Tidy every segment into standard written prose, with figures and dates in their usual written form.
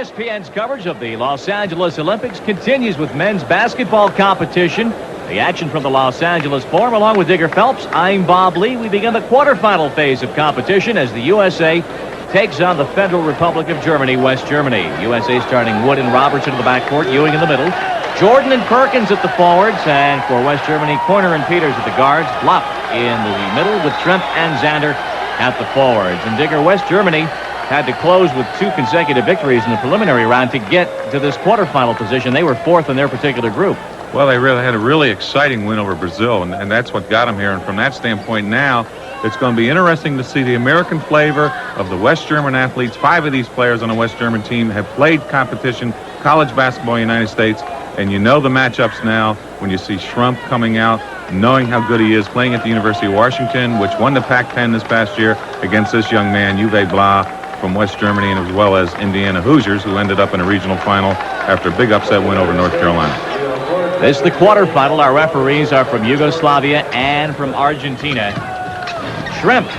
ESPN's coverage of the Los Angeles Olympics continues with men's basketball competition. The action from the Los Angeles Forum, along with Digger Phelps. I'm Bob Lee. We begin the quarterfinal phase of competition as the USA takes on the Federal Republic of Germany, West Germany. USA starting Wood and Robertson in the backcourt, Ewing in the middle, Jordan and Perkins at the forwards, and for West Germany, Corner and Peters at the guards, Blopp in the middle with Tremp and Zander at the forwards. And Digger, West Germany had to close with 2 consecutive victories in the preliminary round to get to this quarterfinal position. They were 4th in their particular group. Well, they really had a really exciting win over Brazil, and that's what got them here. And from that standpoint now, it's going to be interesting to see the American flavor of the West German athletes. 5 of these players on the West German team have played competition, college basketball in the United States, and you know the matchups now when you see Schrump coming out, knowing how good he is, playing at the University of Washington, which won the Pac-10 this past year against this young man, Uwe Blah, from West Germany, and as well as Indiana Hoosiers, who ended up in a regional final after a big upset win over North Carolina. This is the quarterfinal. Our referees are from Yugoslavia and from Argentina. Schrempf.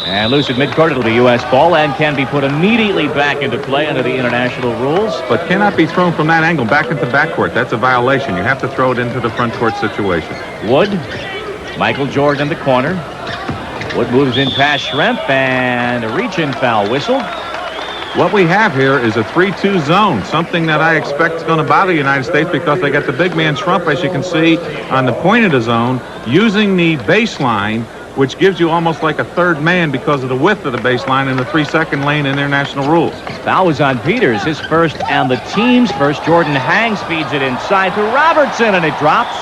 And loose at midcourt, it'll be U.S. ball and can be put immediately back into play under the international rules. But cannot be thrown from that angle back into backcourt. That's a violation. You have to throw it into the front court situation. Wood. Michael Jordan in the corner. Wood moves in past Schrempf, and a reach-in foul whistled. What we have here is a 3-2 zone, something that I expect is going to bother the United States because they got the big man Schrump, as you can see, on the point of the zone, using the baseline, which gives you almost like a third man because of the width of the baseline in the 3-second lane in international rules. Foul was on Peters, his first and the team's first. Jordan hangs, feeds it inside to Robertson, and it drops.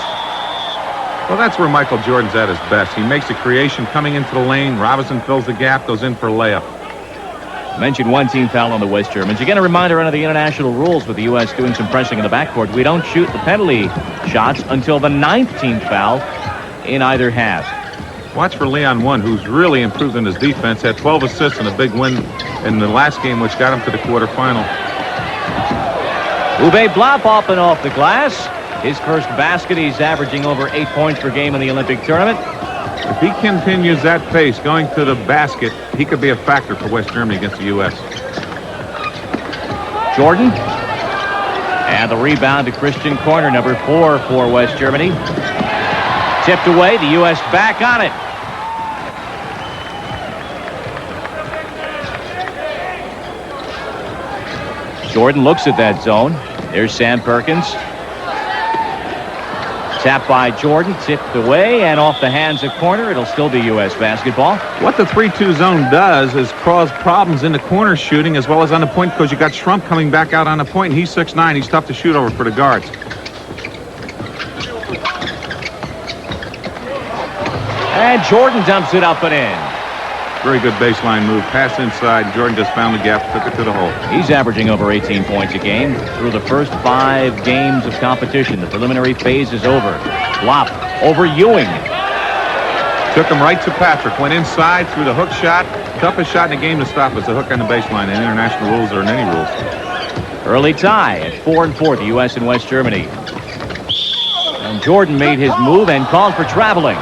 Well, that's where Michael Jordan's at his best. He makes a creation coming into the lane. Robinson fills the gap, goes in for a layup. Mentioned 1 team foul on the West Germans. Again, a reminder under the international rules with the U.S. doing some pressing in the backcourt. We don't shoot the penalty shots until the 9th team foul in either half. Watch for Leon One, who's really improved in his defense. Had 12 assists and a big win in the last game, which got him to the quarterfinal. Uwe Blopp off and off the glass. His first basket. He's averaging over 8 points per game in the Olympic tournament. If he continues that pace going to the basket, he could be a factor for West Germany against the U.S. Jordan. And the rebound to Christian Corner, number 4 for West Germany. Tipped away, the U.S. back on it. Jordan looks at that zone. There's Sam Perkins. Tapped by Jordan, tipped away, and off the hands of Corner. It'll still be U.S. basketball. What the 3-2 zone does is cause problems in the corner shooting as well as on the point, because you got Schrump coming back out on the point, and he's 6'9". He's tough to shoot over for the guards. And Jordan dumps it up and in. Very good baseline move. Pass inside. Jordan just found the gap, took it to the hole. He's averaging over 18 points a game through the first 5 games of competition. The preliminary phase is over. Blopp over Ewing. Took him right to Patrick. Went inside, threw the hook shot. Toughest shot in the game to stop is the hook on the baseline in international rules or in any rules. Early tie at 4-4, the U.S. and West Germany. And Jordan made his move and called for traveling.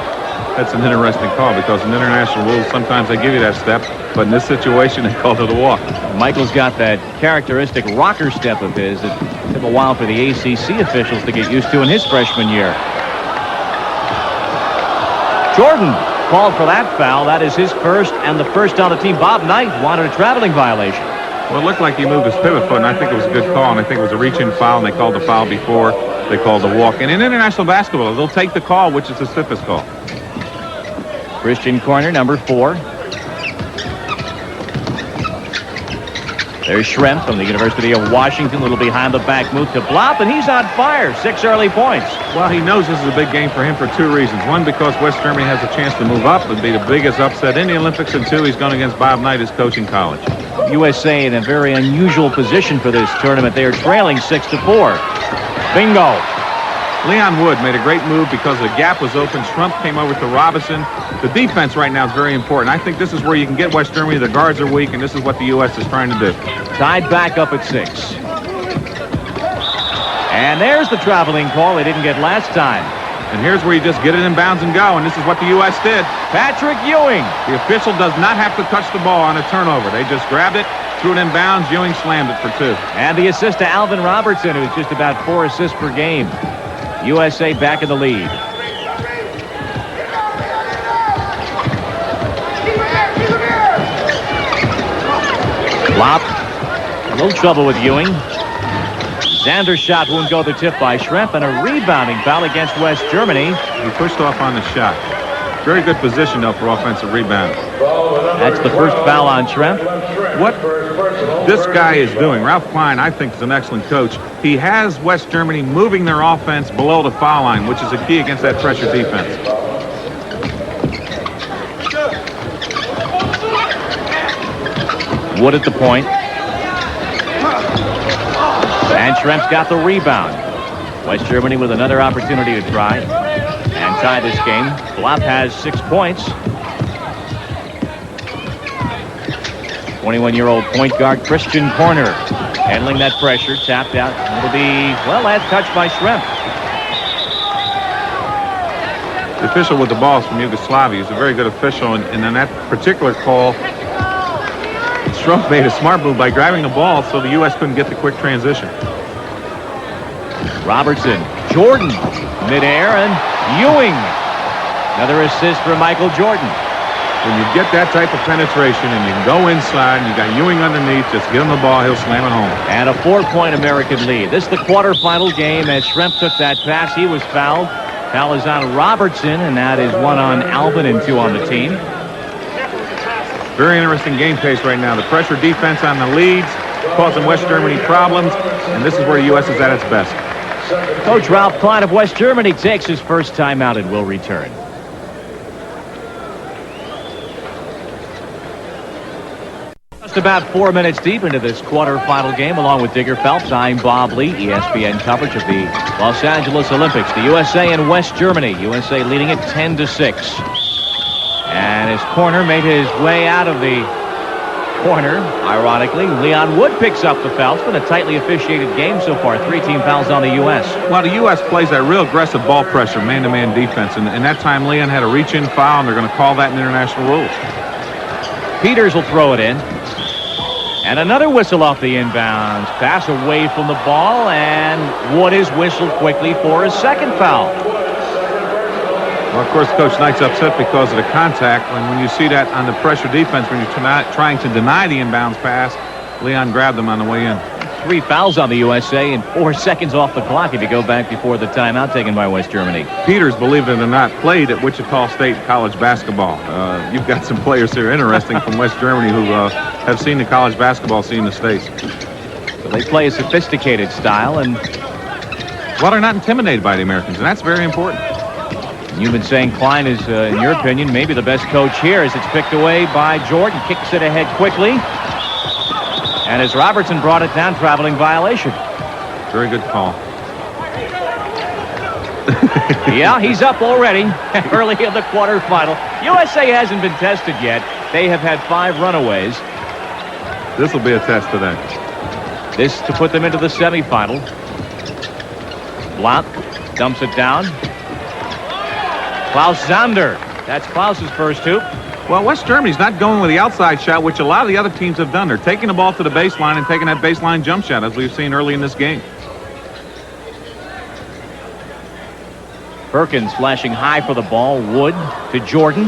That's an interesting call because in international rules, sometimes they give you that step, but in this situation, they called it a walk. Michael's got that characteristic rocker step of his. It took a while for the ACC officials to get used to in his freshman year. Jordan called for that foul. That is his first and the first on the team. Bob Knight wanted a traveling violation. Well, it looked like he moved his pivot foot, and I think it was a good call, and I think it was a reach-in foul, and they called the foul before they called the walk. And in international basketball, they'll take the call, which is the stiffest call. Christian Corner, number 4. There's Schrempf from the University of Washington. A little behind the back move to Blopp, and he's on fire. 6 early points. Well, he knows this is a big game for him for 2 reasons. 1, because West Germany has a chance to move up and be the biggest upset in the Olympics, and 2, he's going against Bob Knight, his coach in college. USA in a very unusual position for this tournament. They are trailing 6-4. Bingo. Leon Wood made a great move because the gap was open. Schrump came over to Robinson. The defense right now is very important. I think this is where you can get West Germany. The guards are weak, and this is what the U.S. is trying to do. Tied back up at 6. And there's the traveling call they didn't get last time. And here's where you just get it in bounds and go, and this is what the U.S. did. Patrick Ewing. The official does not have to touch the ball on a turnover. They just grabbed it, threw it in bounds. Ewing slammed it for 2. And the assist to Alvin Robertson, who's just about 4 assists per game. USA back in the lead. Flop. A little trouble with Ewing. Xander's shot won't go the tip by Schrempf, and a rebounding foul against West Germany. He pushed off on the shot. Very good position, though, for offensive rebound. That's the first foul on Schrempf. What this guy is doing, Ralph Klein, I think, is an excellent coach. He has West Germany moving their offense below the foul line, which is a key against that pressure defense. Wood at the point. And Schrempf's got the rebound. West Germany with another opportunity to try and tie this game. Flop has 6 points. 21-year-old point guard Christian Corner handling that pressure. Tapped out. It'll be, well, that's touched by Schrempf. The official with the ball is from Yugoslavia. He's a very good official, and in that particular call, Schrempf made a smart move by grabbing the ball so the U.S. couldn't get the quick transition. Robertson, Jordan, midair, and Ewing. Another assist for Michael Jordan. When you get that type of penetration and you can go inside and you got Ewing underneath, just give him the ball, he'll slam it home. And a 4-point American lead. This is the quarterfinal game as Schrempf took that pass. He was fouled. Foul is on Robertson, and that is 1 on Alvin and 2 on the team. Very interesting game pace right now. The pressure defense on the leads, causing West Germany problems, and this is where the U.S. is at its best. Coach Ralph Klein of West Germany takes his first timeout and will return. Just about 4 minutes deep into this quarterfinal game, along with Digger Phelps, I'm Bob Lee. ESPN coverage of the Los Angeles Olympics. The USA and West Germany. USA leading it 10-6. And as Corner made his way out of the corner, ironically, Leon Wood picks up the foul. It's been a tightly officiated game so far. 3 team fouls on the U.S. Well, the U.S. plays that real aggressive ball pressure, man-to-man defense. And that time, Leon had a reach-in foul, and they're going to call that in international rules. Peters will throw it in. And another whistle off the inbounds. Pass away from the ball, and Wood is whistled quickly for his second foul. Well, of course, Coach Knight's upset because of the contact. When you see that on the pressure defense, when you're trying to deny the inbounds pass, Leon grabbed them on the way in. 3 fouls on the USA and 4 seconds off the clock if you go back before the timeout taken by West Germany. Peters, believe it or not, played at Wichita State college basketball. You've got some players here interesting from West Germany who have seen the college basketball scene in the States. So they play a sophisticated style, and well, they're not intimidated by the Americans, and that's very important. You've been saying Klein is, in your opinion, maybe the best coach here as it's picked away by Jordan. Kicks it ahead quickly. And as Robertson brought it down, traveling violation. Very good call. Yeah, he's up already early in the quarterfinal. USA hasn't been tested yet. They have had 5 runaways. This will be a test today. This to put them into the semifinal. Block dumps it down. Klaus Zander. That's Klaus's first hoop. Well, West Germany's not going with the outside shot, which a lot of the other teams have done. They're taking the ball to the baseline and taking that baseline jump shot, as we've seen early in this game. Perkins flashing high for the ball. Wood to Jordan.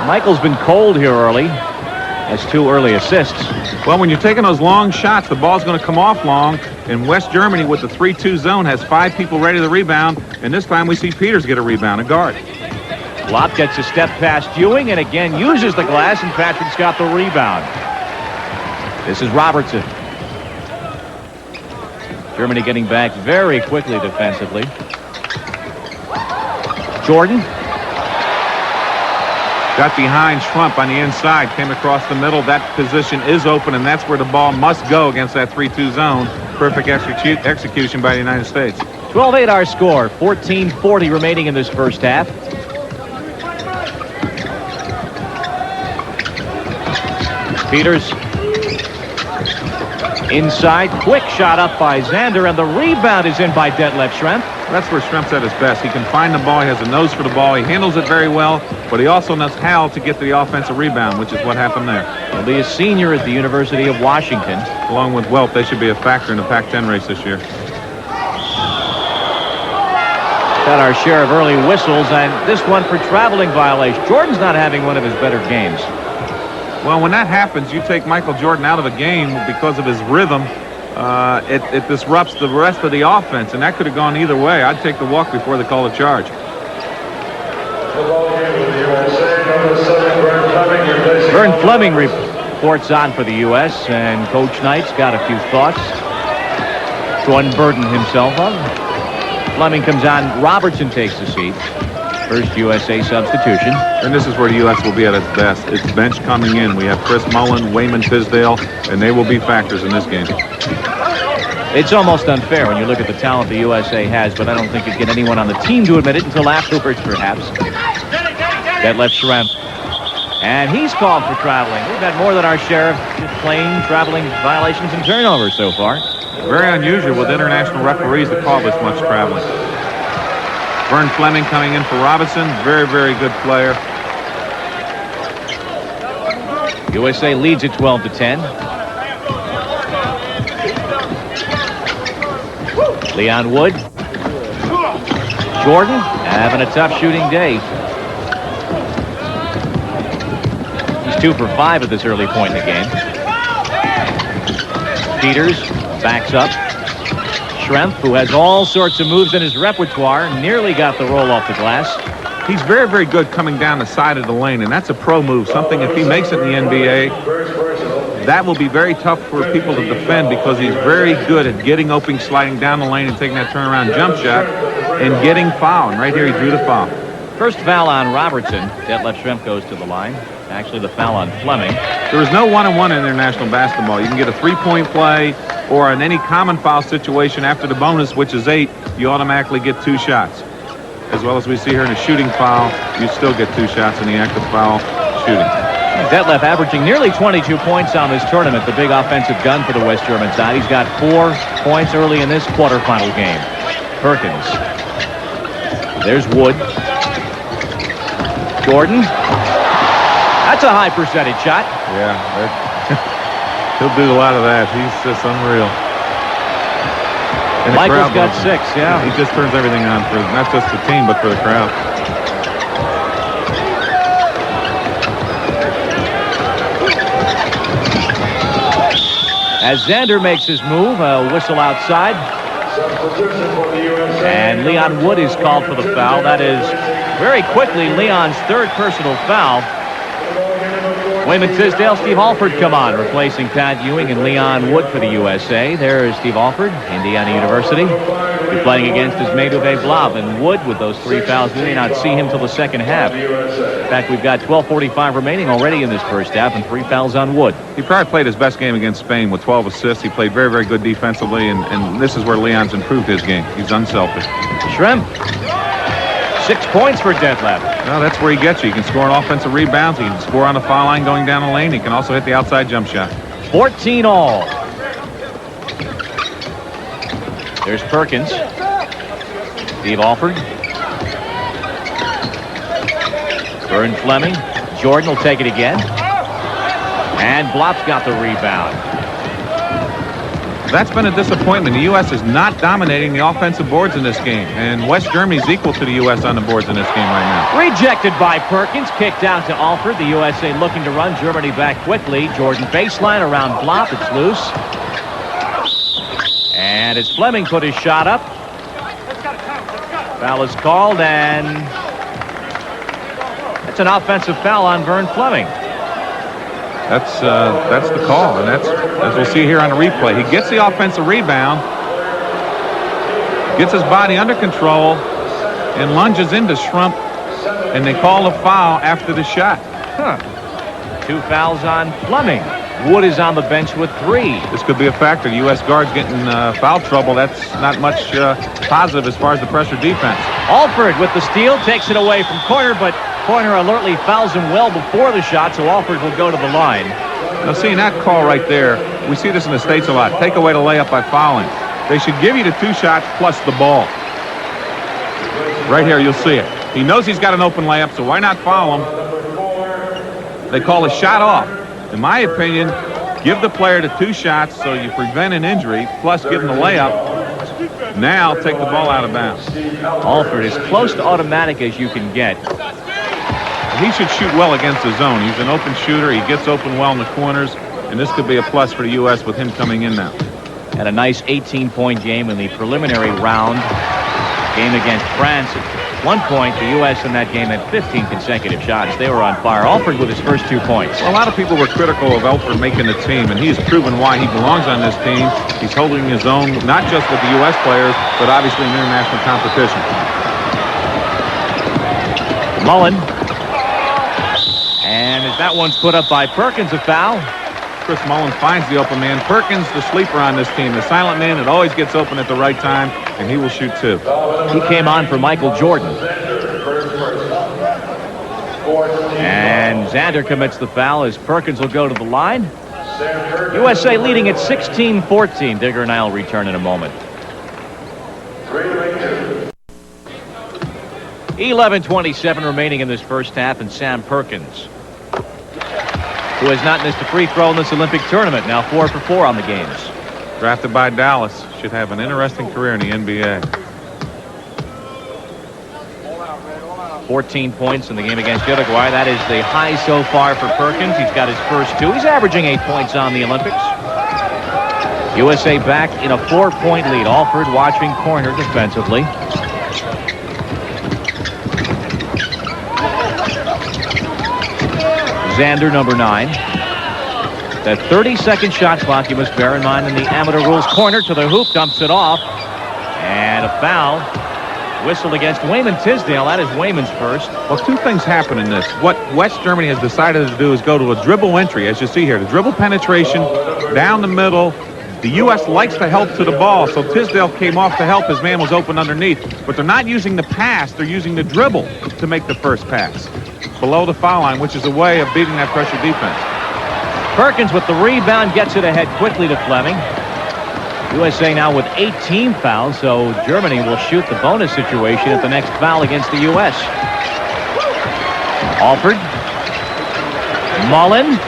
Michael's been cold here early. Has 2 early assists. Well, when you're taking those long shots, the ball's going to come off long. And West Germany, with the 3-2 zone, has 5 people ready to rebound. And this time we see Peters get a rebound, a guard. Lop gets a step past Ewing and again uses the glass, and Patrick's got the rebound. This is Robertson. Germany getting back very quickly defensively. Jordan. Got behind Schrempf on the inside, came across the middle. That position is open, and that's where the ball must go against that 3-2 zone. Perfect execution by the United States. 12-8 our score. 14:40 remaining in this first half. Peters inside, quick shot up by Xander, and the rebound is in by Detlef Schrempf. That's where Schrempf's at his best. He can find the ball. He has a nose for the ball. He handles it very well, but he also knows how to get to the offensive rebound, which is what happened there. He'll be a senior at the University of Washington. Along with Welp, they should be a factor in the Pac-10 race this year. Got our share of early whistles, and this one for traveling violation. Jordan's not having one of his better games. Well, when that happens, you take Michael Jordan out of a game because of his rhythm. It disrupts the rest of the offense, and that could have gone either way. I'd take the walk before they call a charge. Vern Fleming reports on for the U.S., and Coach Knight's got a few thoughts to unburden himself of. Fleming comes on. Robertson takes the seat. First USA substitution. And this is where the U.S. will be at its best. It's bench coming in. We have Chris Mullen, Wayman Tisdale, and they will be factors in this game. It's almost unfair when you look at the talent the USA has, but I don't think you'd get anyone on the team to admit it until afterwards, perhaps. Detlef Schrempf. And he's called for traveling. We've had more than our share of just plain traveling violations and turnovers so far. Very unusual with international referees to call this much traveling. Vern Fleming coming in for Robinson. Very, very good player. USA leads at 12-10. Leon Wood. Jordan having a tough shooting day. He's 2 for 5 at this early point in the game. Peters backs up. Schrempf, who has all sorts of moves in his repertoire, nearly got the roll off the glass. He's very, very good coming down the side of the lane, and that's a pro move. Something if he makes it in the NBA, that will be very tough for people to defend because he's very good at getting open, sliding down the lane, and taking that turnaround jump shot and getting fouled. And right here, he drew the foul. First foul on Robertson. Detlef Schrempf goes to the line. Actually, the foul on Fleming. There is no one-on-one in international basketball. You can get a three-point play, or in any common foul situation after the bonus, which is 8, you automatically get 2 shots. As well as we see here in a shooting foul, you still get 2 shots in the active foul shooting. Detlef averaging nearly 22 points on this tournament, the big offensive gun for the West German side. He's got 4 points early in this quarterfinal game. Perkins. There's Wood. Jordan. That's a high percentage shot. Yeah, he'll do a lot of that. He's just unreal. And Michael's got 6, yeah. He just turns everything on for not just the team, but for the crowd. As Xander makes his move, a whistle outside. And Leon Wood is called for the foul. That is very quickly Leon's 3rd personal foul. Wayman Tisdale, Steve Alford come on, replacing Pat Ewing and Leon Wood for the USA. There is Steve Alford, Indiana University. He's playing against his mate Uwe Blab, and Wood with those 3 fouls. We may not see him till the second half. In fact, we've got 12:45 remaining already in this first half, and 3 fouls on Wood. He probably played his best game against Spain with 12 assists. He played very, very good defensively, and this is where Leon's improved his game. He's unselfish. Schrempf. 6 points for Detlef. Well, that's where he gets you. He can score on offensive rebounds. He can score on the foul line going down the lane. He can also hit the outside jump shot. 14 all. There's Perkins. Steve Alford. Vern Fleming. Jordan will take it again. And Blop's got the rebound. That's been a disappointment. The U.S. is not dominating the offensive boards in this game, and West Germany is equal to the U.S. on the boards in this game right now. Rejected by Perkins, kicked out to Alford. The USA looking to run Germany back quickly. Jordan baseline around Blop. It's loose. And as Fleming put his shot up, foul is called, and it's an offensive foul on Vern Fleming. That's the call, and that's, as we'll see here on the replay. He gets the offensive rebound, gets his body under control, and lunges into Schrempf, and they call a foul after the shot. 2 fouls on Fleming. Wood is on the bench with 3. This could be a factor. The U.S. guards getting foul trouble. That's not much positive as far as the pressure defense. Alford with the steal, takes it away from Corner, but Corner alertly fouls him well before the shot, so Alford will go to the line. Now, seeing that call right there, we see this in the States a lot. Take away the layup by fouling. They should give you the 2 shots plus the ball. Right here, you'll see it. He knows he's got an open layup, so why not foul him? They call a shot off. In my opinion, give the player the 2 shots so you prevent an injury, plus give him the layup. Now take the ball out of bounds. Alford is close to automatic as you can get. He should shoot well against the zone. He's an open shooter. He gets open well in the corners, and this could be a plus for the U.S. with him coming in now. Had a nice 18-point game in the preliminary round game against France. At one point, the U.S. in that game had 15 consecutive shots. They were on fire. Alford with his first 2 points. Well, a lot of people were critical of Alford making the team, and he's proven why he belongs on this team. He's holding his own, not just with the U.S. players, but obviously in international competition. Mullen. And as that one's put up by Perkins, a foul. Chris Mullen finds the open man. Perkins, the sleeper on this team, the silent man that always gets open at the right time, and he will shoot 2. He came on for Michael Jordan. And Xander commits the foul as Perkins will go to the line. USA leading at 16-14. Digger and I will return in a moment. 11:27 remaining in this first half, and Sam Perkins, who has not missed a free throw in this Olympic tournament, now 4 for 4 on the games. Drafted by Dallas, should have an interesting career in the NBA. 14 points in the game against Uruguay. That is the high so far for Perkins. He's got his first 2. He's averaging 8 points on the Olympics. USA back in a 4-point lead. Alford watching corner defensively. Xander, number 9. That 30-second shot clock, you must bear in mind in the amateur rules. Corner to the hoop, dumps it off. And a foul. Whistled against Wayman Tisdale. That is Wayman's first. Well, 2 things happen in this. What West Germany has decided to do is go to a dribble entry, as you see here. The dribble penetration down the middle. The U.S. likes to help to the ball, so Tisdale came off to help. His man was open underneath. But they're not using the pass. They're using the dribble to make the first pass below the foul line, which is a way of beating that pressure defense. Perkins with the rebound gets it ahead quickly to Fleming. USA now with 18 fouls, so Germany will shoot the bonus situation at the next foul against the U.S. Alford. Mullen.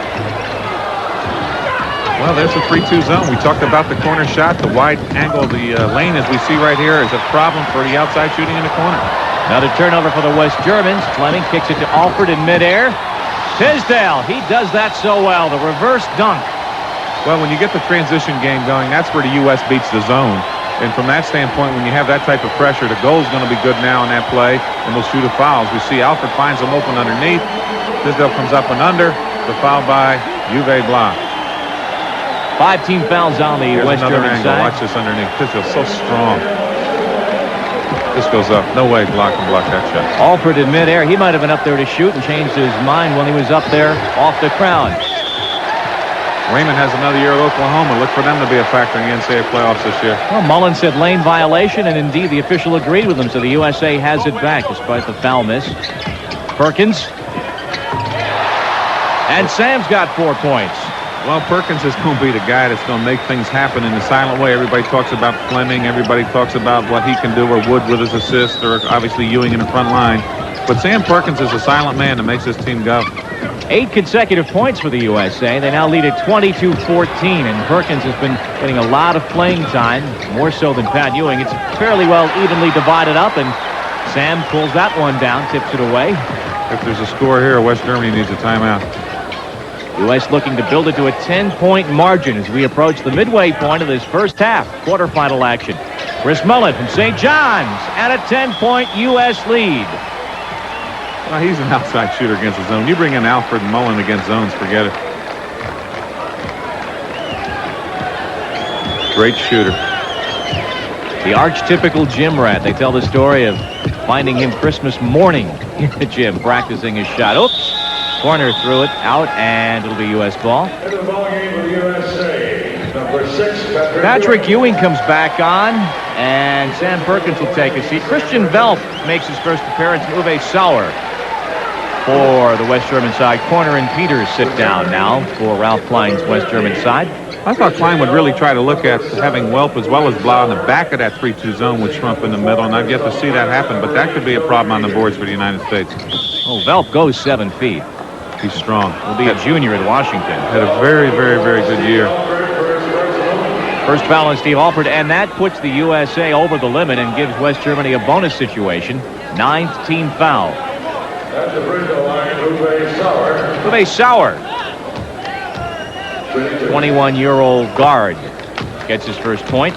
Well, there's a 3-2 zone. We talked about the corner shot. The wide angle of the lane, as we see right here, is a problem for the outside shooting in the corner. Another turnover for the West Germans. Fleming kicks it to Alford in midair. Tisdale, he does that so well. The reverse dunk. Well, when you get the transition game going, that's where the U.S. beats the zone. And from that standpoint, when you have that type of pressure, the goal's going to be good now in that play, and they'll shoot a foul. As we see, Alford finds him open underneath. Tisdale comes up and under. The foul by Uwe Blanc. 5 team fouls on the West German side. Watch this underneath. Tisdale's so strong. This goes up. No way Blanc can block that shot. Alford in midair. He might have been up there to shoot and changed his mind when he was up there off the crown. Raymond has another year at Oklahoma. Look for them to be a factor in the NCAA playoffs this year. Well, Mullen said lane violation, and indeed the official agreed with him, so the USA has it back despite the foul miss. Perkins. And Sam's got 4 points. Well, Perkins is going to be the guy that's going to make things happen in the silent way. Everybody talks about Fleming. Everybody talks about what he can do, or Wood with his assist, or obviously Ewing in the front line. But Sam Perkins is a silent man that makes this team go. 8 consecutive points for the USA. They now lead at 22-14, and Perkins has been getting a lot of playing time, more so than Pat Ewing. It's fairly well evenly divided up, and Sam pulls that one down, tips it away. If there's a score here, West Germany needs a timeout. U.S. looking to build it to a 10-point margin as we approach the midway point of this first half, quarterfinal action. Chris Mullen from St. John's, and a 10-point U.S. lead. Well, he's an outside shooter against the zone. You bring in Alfred and Mullen against zones, forget it. Great shooter. The archetypical gym rat. They tell the story of finding him Christmas morning in the gym, practicing his shot. Oops. Corner threw it out, and it'll be U.S. ball. Patrick Ewing comes back on, and Sam Perkins will take a seat. Christian Velp makes his first appearance, and Uwe Sauer for the West German side. Corner and Peters sit down now for Ralph Klein's West German side. I thought Klein would really try to look at having Welp as well as Blau in the back of that 3-2 zone with Trump in the middle, and I've yet to see that happen, but that could be a problem on the boards for the United States. Oh, Velp goes 7 feet. He's strong. Will be a junior at Washington. Had a very, very, very good year. First foul on Steve Alford, and that puts the USA over the limit and gives West Germany a bonus situation. 9th team foul. At the free throw line, Uwe Sauer, 21-year-old guard, gets his first point.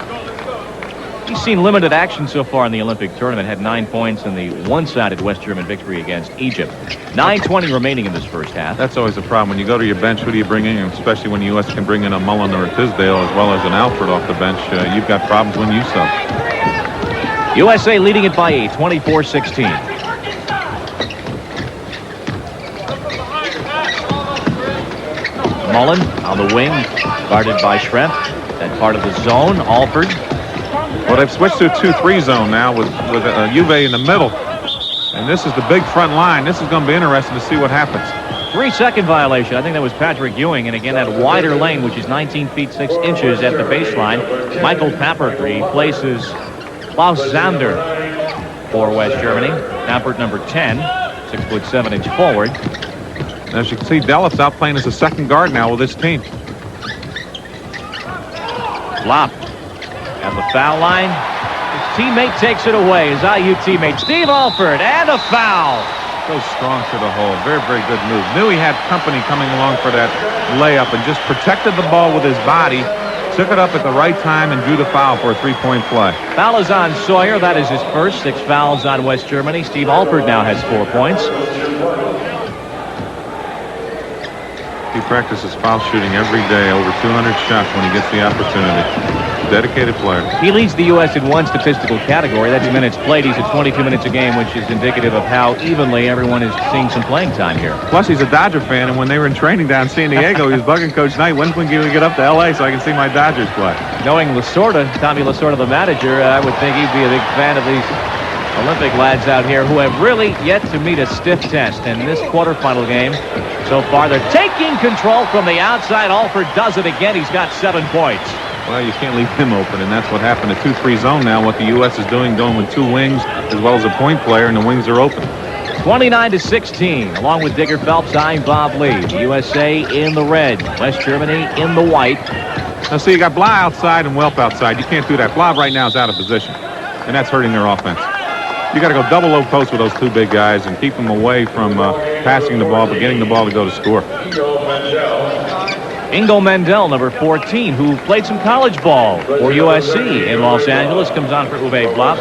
He's seen limited action so far in the Olympic tournament. Had 9 points in the one-sided West German victory against Egypt. 9:20 remaining in this first half. That's always a problem. When you go to your bench, who do you bring in? Especially when the U.S. can bring in a Mullen or a Tisdale as well as an Alford off the bench. You've got problems when you sub. USA leading it by 8, 24-16. Mullen on the wing, guarded by Schrempf. That part of the zone. Alford. Well, they've switched to a 2-3 zone now with Juve in the middle. And this is the big front line. This is going to be interesting to see what happens. 3-second violation. I think that was Patrick Ewing. And again, that wider lane, which is 19 feet 6 inches at the baseline. Michael Pappert replaces Klaus Zander for West Germany. Pappert, number 10, 6'7" forward. As you can see, Delliff's out playing as a second guard now with this team. Flop at the foul line. His teammate takes it away. His IU teammate, Steve Alford, and a foul. Goes strong to the hole. Very, very good move. Knew he had company coming along for that layup and just protected the ball with his body. Took it up at the right time and drew the foul for a 3-point play. Foul is on Sawyer. That is his first. 6 fouls on West Germany. Steve Alford now has 4 points. He practices foul shooting every day, over 200 shots when he gets the opportunity. Dedicated player. He leads the U.S. in one statistical category. That's minutes played. He's at 22 minutes a game, which is indicative of how evenly everyone is seeing some playing time here. Plus, he's a Dodger fan, and when they were in training down in San Diego, he was bugging Coach Knight, when can we get up to L.A. so I can see my Dodgers play? Knowing Lasorda, Tommy Lasorda, the manager, I would think he'd be a big fan of these Olympic lads out here who have really yet to meet a stiff test. In this quarterfinal game, so far, they're taking control from the outside. Alford does it again. He's got 7 points. Well, you can't leave him open, and that's what happened. A 2-3 zone now, what the U.S. is doing, going with 2 wings as well as a point player, and the wings are open. 29-16, along with Digger Phelps, I'm Bob Lee. The USA in the red, West Germany in the white. Now, see, you got Blau outside and Welp outside. You can't do that. Blau right now is out of position, and that's hurting their offense. You got to go double low post with those 2 big guys and keep them away from passing the ball, but getting the ball to go to score. Ingo Mendel, number 14, who played some college ball for USC in Los Angeles, comes on for Uwe Blop.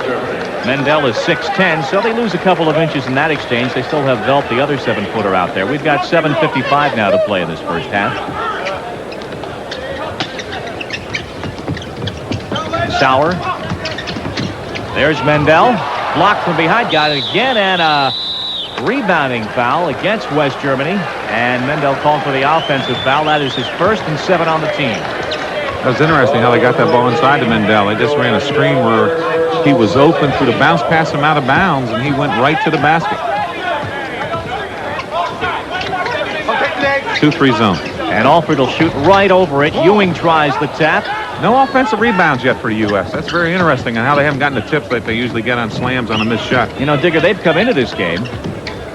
Mendel is 6'10", so they lose a couple of inches in that exchange. They still have Velp, the other 7-footer, out there. We've got 7:55 now to play in this first half. Sauer. There's Mendel. Blocked from behind. Got it again, and a rebounding foul against West Germany. And Mendel called for the offensive foul. That is his first and 7 on the team. That was interesting how they got that ball inside to Mendel. They just ran a screen where he was open, threw the bounce pass him out of bounds, and he went right to the basket. 2-3 zone. And Alford will shoot right over it. Ewing tries the tap. No offensive rebounds yet for the U.S. That's very interesting on how they haven't gotten the tips that they usually get on slams on a missed shot. You know, Digger, they've come into this game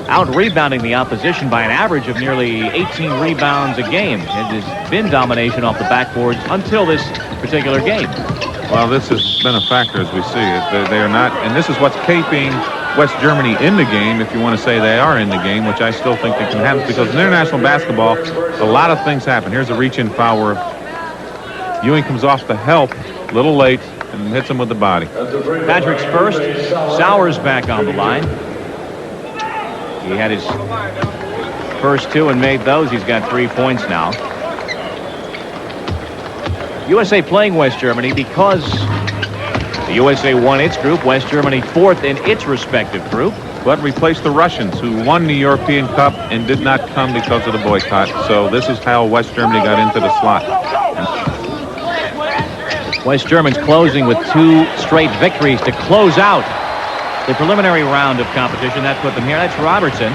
out-rebounding the opposition by an average of nearly 18 rebounds a game. It has been domination off the backboards until this particular game. Well, this has been a factor as we see it. They are not, and this is what's keeping West Germany in the game, if you want to say they are in the game, which I still think they can have, because in international basketball, a lot of things happen. Here's a reach-in foul where Ewing comes off the help a little late and hits him with the body. Patrick's first. Sauer's back on the line. He had his first 2 and made those. He's got 3 points now. USA playing West Germany because the USA won its group. West Germany 4th in its respective group. But replaced the Russians, who won the European Cup and did not come because of the boycott. So this is how West Germany got into the slot. West Germans closing with 2 straight victories to close out the preliminary round of competition. That put them here. That's Robertson.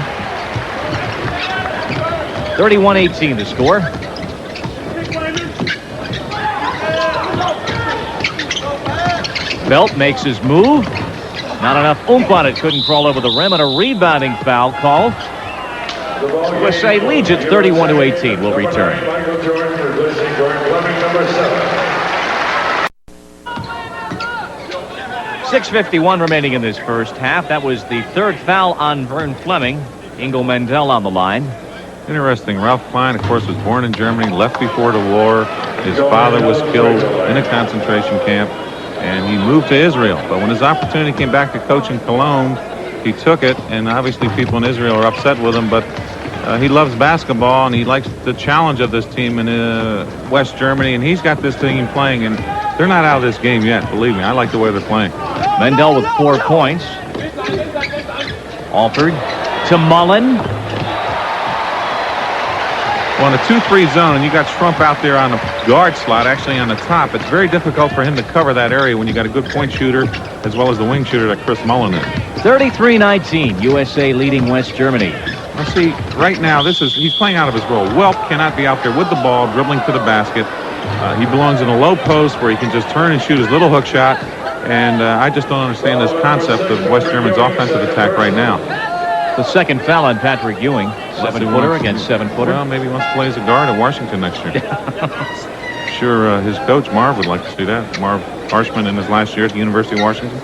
31-18 the score. Velp makes his move. Not enough oomph on it. Couldn't crawl over the rim, and a rebounding foul called. USA leads it 31-18. We'll return. 6:51 remaining in this first half. That was the third foul on Vern Fleming. Ingo Mendel on the line. Interesting. Ralph Klein, of course, was born in Germany, left before the war. His father was killed in a concentration camp, and he moved to Israel. But when his opportunity came back to coach in Cologne, he took it, and obviously people in Israel are upset with him, but he loves basketball, and he likes the challenge of this team in West Germany, and he's got this team playing, and they're not out of this game yet. Believe me, I like the way they're playing. Mendel with 4 points. Alford to Mullen. Well, in a 2-3 zone, and you got Schrump out there on the guard slot, actually on the top, it's very difficult for him to cover that area when you got a good point shooter as well as the wing shooter that Chris Mullen is. 33-19, USA leading West Germany. Well, see, right now, he's playing out of his role. Welp cannot be out there with the ball, dribbling to the basket. He belongs in a low post where he can just turn and shoot his little hook shot, and I just don't understand this concept of West Germany's offensive attack right now. The second foul on Patrick Ewing. 7-footer against 7-footer. Well, maybe he wants to play as a guard at Washington next year. Sure, his coach, Marv, would like to see that. Marv Harshman in his last year at the University of Washington.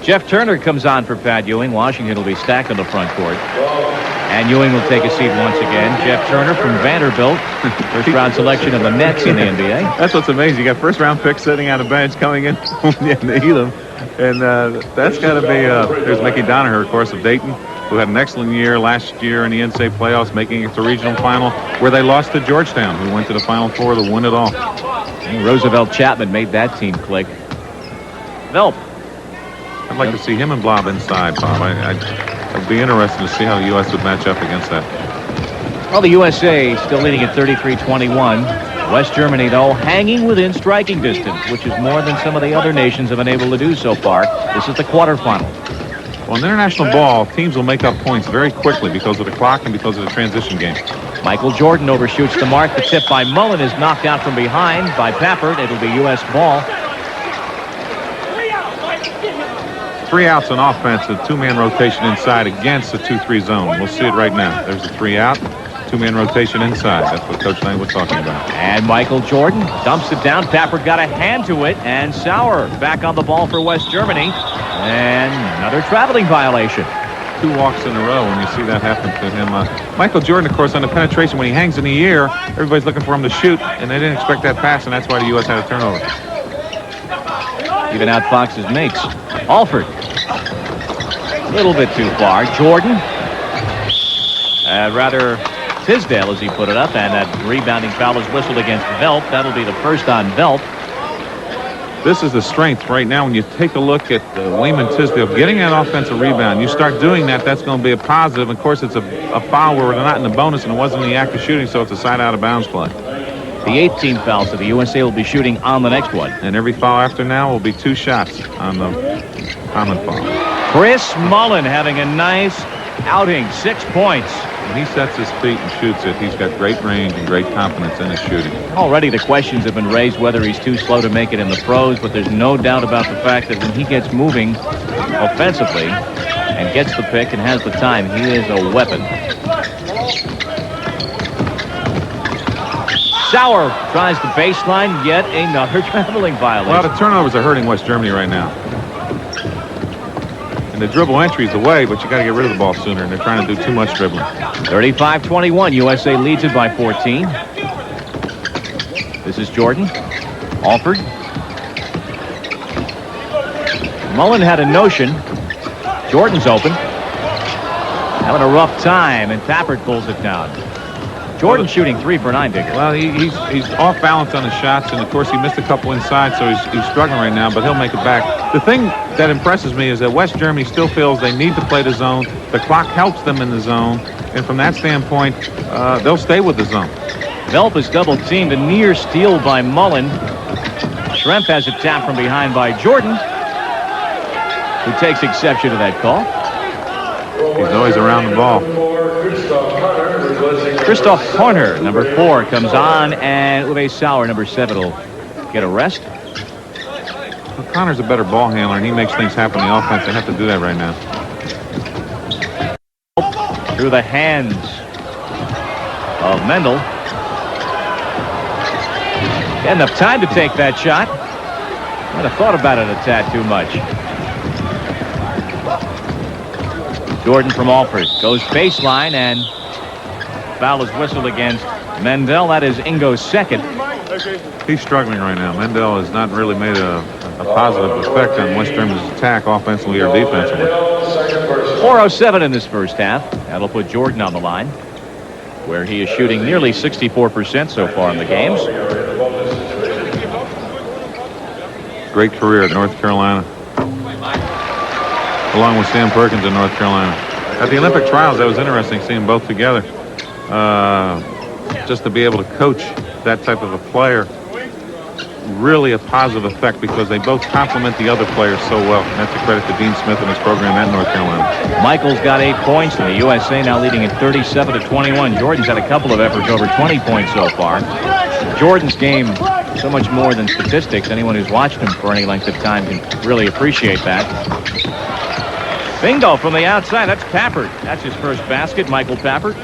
Jeff Turner comes on for Pat Ewing. Washington will be stacked on the front court. And Ewing will take a seat once again. Jeff Turner from Vanderbilt. First-round selection of the Nets in the NBA. That's what's amazing. You got first-round picks sitting on a bench coming in to Elam. And that's got to be... there's Mickey Donaher, of course, of Dayton, who had an excellent year last year in the NCAA playoffs, making it to regional final, where they lost to Georgetown, who went to the Final Four to win it all. And Roosevelt Chapman made that team click. Velp. I'd like to see him and Blob inside, Bob. I'd be interested to see how the U.S. would match up against that. Well, the USA still leading at 33-21. West Germany, though, hanging within striking distance, which is more than some of the other nations have been able to do so far. This is the quarterfinal. Well, in international ball, teams will make up points very quickly because of the clock and because of the transition game. Michael Jordan overshoots the mark. The tip by Mullen is knocked out from behind by Pappert. It'll be U.S. ball. 3 outs on offense, a 2-man rotation inside against the 2-3 zone. We'll see it right now. There's a 3 out, 2-man rotation inside. That's what Coach Lane was talking about. And Michael Jordan dumps it down. Pappert got a hand to it, and Sauer back on the ball for West Germany. And another traveling violation. 2 walks in a row when you see that happen to him. Michael Jordan, of course, on the penetration, when he hangs in the air, everybody's looking for him to shoot, and they didn't expect that pass, and that's why the U.S. had a turnover. Even out Fox's mates. Alford. A little bit too far. Jordan. Rather Tisdale as he put it up, and that rebounding foul is whistled against Velp. That'll be the first on Velp. This is the strength right now when you take a look at Wayman Tisdale getting that offensive rebound. You start doing that, that's going to be a positive. Of course, it's a foul where they're not in the bonus and it wasn't in the act of shooting, so it's a side out of bounds play. The 18th foul, so the USA will be shooting on the next one. And every foul after now will be 2 shots on the common foul. Chris Mullen having a nice outing, 6 points. When he sets his feet and shoots it, he's got great range and great confidence in his shooting. Already the questions have been raised whether he's too slow to make it in the pros, but there's no doubt about the fact that when he gets moving offensively and gets the pick and has the time, he is a weapon. Sauer tries the baseline, yet another traveling violation. A lot of turnovers are hurting West Germany right now. And the dribble entry is away, but you got to get rid of the ball sooner, and they're trying to do too much dribbling. 35-21, USA leads it by 14. This is Jordan. Alford. Mullen had a notion. Jordan's open. Having a rough time, and Pappert pulls it down. Jordan shooting 3 for 9, Digger. Well, he's off balance on his shots, and of course he missed a couple inside, so he's struggling right now, but he'll make it back. The thing that impresses me is that West Germany still feels they need to play the zone. The clock helps them in the zone, and from that standpoint, they'll stay with the zone. Velp is double teamed, a near steal by Mullen. Schrempf has it tapped from behind by Jordan, who takes exception to that call. He's always around the ball. Christoph Horner, number 4, comes on, and Uwe Sauer, number 7, will get a rest. Connor's a better ball handler, and he makes things happen in the offense. They have to do that right now. Through the hands of Mendel. Enough time to take that shot. Might have thought about it a tad too much. Jordan from Alford goes baseline, and foul is whistled against Mendel. That is Ingo's second. He's struggling right now. Mendel has not really made a positive effect on West Germany's attack offensively or defensively. 4:07 in this first half. That'll put Jordan on the line, where he is shooting nearly 64% so far in the games. Great career at North Carolina, along with Sam Perkins in North Carolina. At the Olympic trials, that was interesting seeing both together. Just to be able to coach that type of a player, really a positive effect because they both complement the other players so well. And that's a credit to Dean Smith and his program at North Carolina. Michael's got 8 points, and the USA now leading at 37-21. Jordan's had a couple of efforts over 20 points so far. Jordan's game, so much more than statistics. Anyone who's watched him for any length of time can really appreciate that. Bingo from the outside. That's Pappert. That's his first basket, Michael Pappert.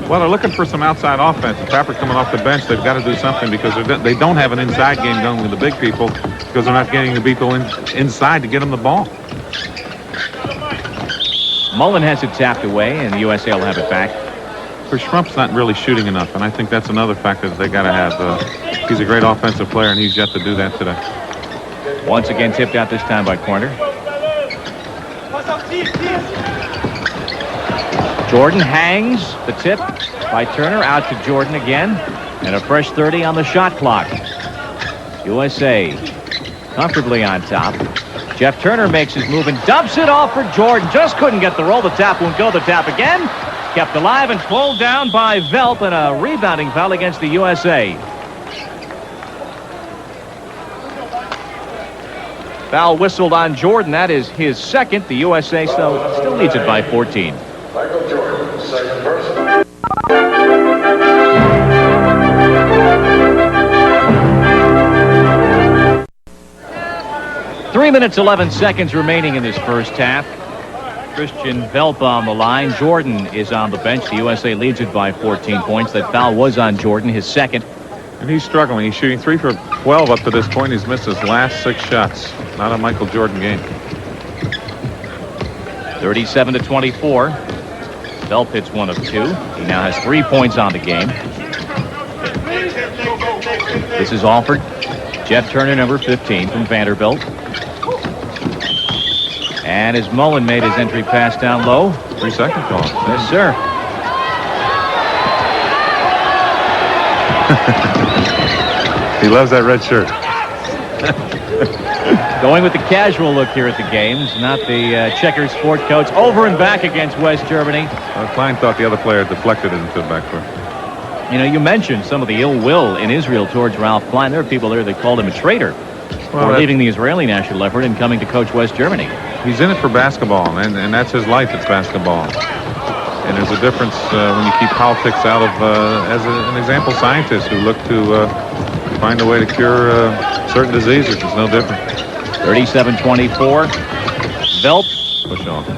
Well, they're looking for some outside offense. If Pappert coming off the bench, they've got to do something because they don't have an inside game going with the big people because they're not getting the people inside to get them the ball. Mullen has it tapped away, and the USA will have it back. For Schrump's not really shooting enough, and I think that's another factor that they got to have. He's a great offensive player, and he's yet to do that today. Once again tipped out this time by Corner. Jordan hangs the tip by Turner out to Jordan again, and a fresh 30 on the shot clock. USA comfortably on top. Jeff Turner makes his move and dumps it off for Jordan. Just couldn't get the roll. The tap won't go. The tap again. Kept alive and pulled down by Velp, and a rebounding foul against the USA. Foul whistled on Jordan. That is his second. The USA still leads it by 14. Michael Jordan, second person. 3 minutes, 11 seconds remaining in this first half. Christian Velp on the line. Jordan is on the bench. The USA leads it by 14 points. That foul was on Jordan, his second. And he's struggling. He's shooting 3 for 12 up to this point. He's missed his last 6 shots. Not a Michael Jordan game. 37-24. Velp hits 1 of 2. He now has 3 points on the game. This is Alford. Jeff Turner, number 15 from Vanderbilt. And as Mullen made his entry pass down low. 3-second call. Yes, sir. He loves that red shirt. Going with the casual look here at the games, not the checker sport coats. Over and back against West Germany. Klein thought the other player deflected it into the backcourt. You know, you mentioned some of the ill will in Israel towards Ralph Klein. There are people there that called him a traitor for leaving the Israeli national effort and coming to coach West Germany. He's in it for basketball, and that's his life. It's basketball. And there's a difference when you keep politics out of, as an example, scientists who look to find a way to cure certain diseases. It's no different. 37-24. Velp. Push off.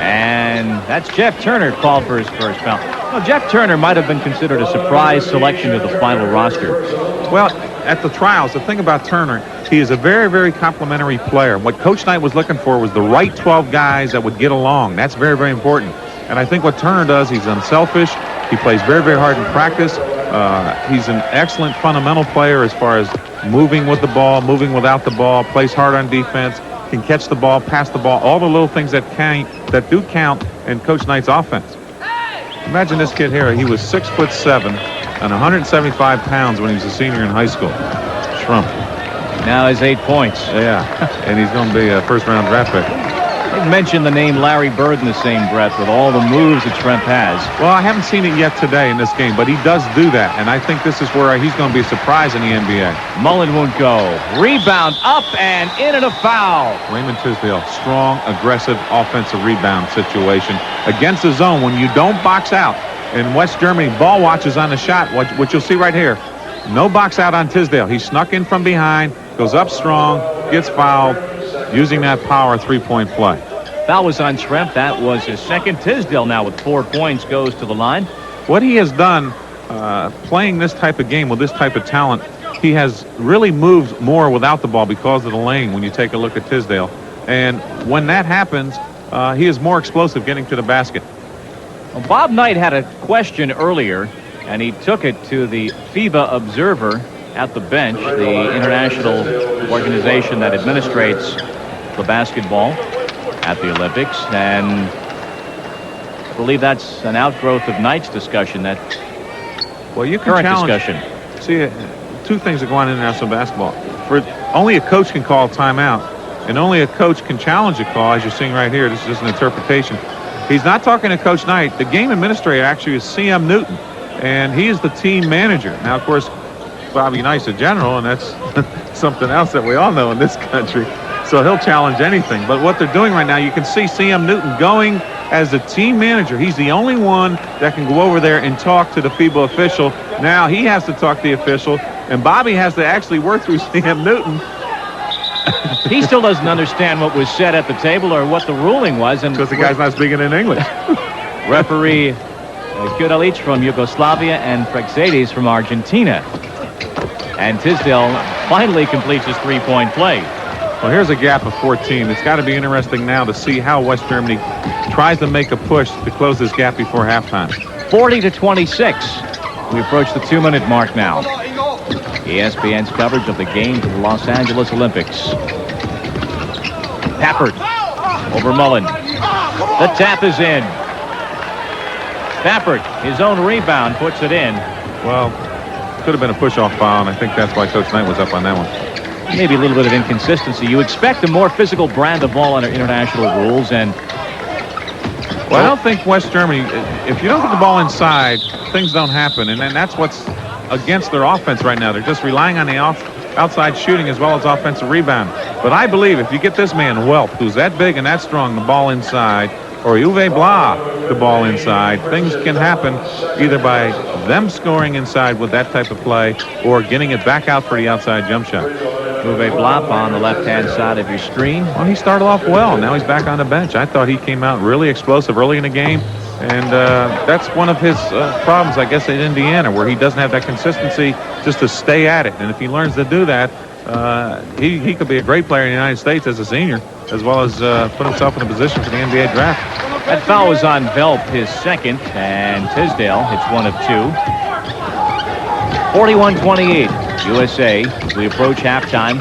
And that's Jeff Turner called for his first foul. Well, Jeff Turner might have been considered a surprise selection to the final roster. Well, at the trials, the thing about Turner, he is a very, very complimentary player. What Coach Knight was looking for was the right 12 guys that would get along. That's very, very important. And I think what Turner does, he's unselfish. He plays very, very hard in practice. He's an excellent fundamental player as far as moving with the ball, moving without the ball, plays hard on defense, can catch the ball, pass the ball, all the little things that do count in Coach Knight's offense. Imagine this kid here. He was 6'7" and 175 pounds when he was a senior in high school. Shrump. Now has 8 points. Yeah, and he's going to be a first-round draft pick. They mentioned the name Larry Bird in the same breath with all the moves that Schrempf has. Well, I haven't seen it yet today in this game, but he does do that, and I think this is where he's going to be a surprise in the NBA. Mullen won't go. Rebound up and in, and a foul. Raymond Tisdale, strong, aggressive offensive rebound situation against the zone when you don't box out. In West Germany, ball watches on the shot, what you'll see right here. No box out on Tisdale. He snuck in from behind, goes up strong, gets fouled, using that power three-point play. Foul was on Schrempf. That was his second. Tisdale now with 4 points goes to the line. What he has done playing this type of game with this type of talent, he has really moved more without the ball because of the lane when you take a look at Tisdale. And when that happens, he is more explosive getting to the basket. Well, Bob Knight had a question earlier, and he took it to the FIBA Observer at the bench, the international organization that administrates the basketball at the Olympics. And I believe that's an outgrowth of Knight's discussion, that well, you can current challenge, discussion. See, two things that go on in international basketball. Only a coach can call a timeout, and only a coach can challenge a call, as you're seeing right here. This is just an interpretation. He's not talking to Coach Knight. The game administrator actually is C.M. Newton, and he is the team manager. Now, of course, Bobby Knight's a general, and that's something else that we all know in this country. So he'll challenge anything. But what they're doing right now, you can see C.M. Newton going as the team manager. He's the only one that can go over there and talk to the FIBA official. Now he has to talk to the official, and Bobby has to actually work through C.M. Newton. He still doesn't understand what was said at the table or what the ruling was. And because the guy's not speaking in English. Referee Kudalic from Yugoslavia and Frexades from Argentina. And Tisdale finally completes his three-point play. Well, here's a gap of 14. It's got to be interesting now to see how West Germany tries to make a push to close this gap before halftime. 40-26. We approach the 2-minute mark now. ESPN's coverage of the game to the Los Angeles Olympics. Pappert over Mullen. The tap is in. Pappert, his own rebound, puts it in. Well, could have been a push-off foul, and I think that's why Coach Knight was up on that one. Maybe a little bit of inconsistency. You expect a more physical brand of ball under international rules, and well, I don't think West Germany, if you don't get the ball inside, things don't happen, and then that's what's against their offense right now. They're just relying on the outside shooting as well as offensive rebound. But I believe if you get this man, Welp, who's that big and that strong, the ball inside, or Uwe Blah, the ball inside, things can happen either by them scoring inside with that type of play or getting it back out for the outside jump shot. Uwe Blop on the left-hand side of your screen. Well, he started off well. Now he's back on the bench. I thought he came out really explosive early in the game. And that's one of his problems, I guess, in Indiana, where he doesn't have that consistency just to stay at it. And if he learns to do that, he could be a great player in the United States as a senior, as well as put himself in a position for the NBA draft. That foul was on Velp, his second, and Tisdale hits one of two. 41-28, USA. We approach halftime.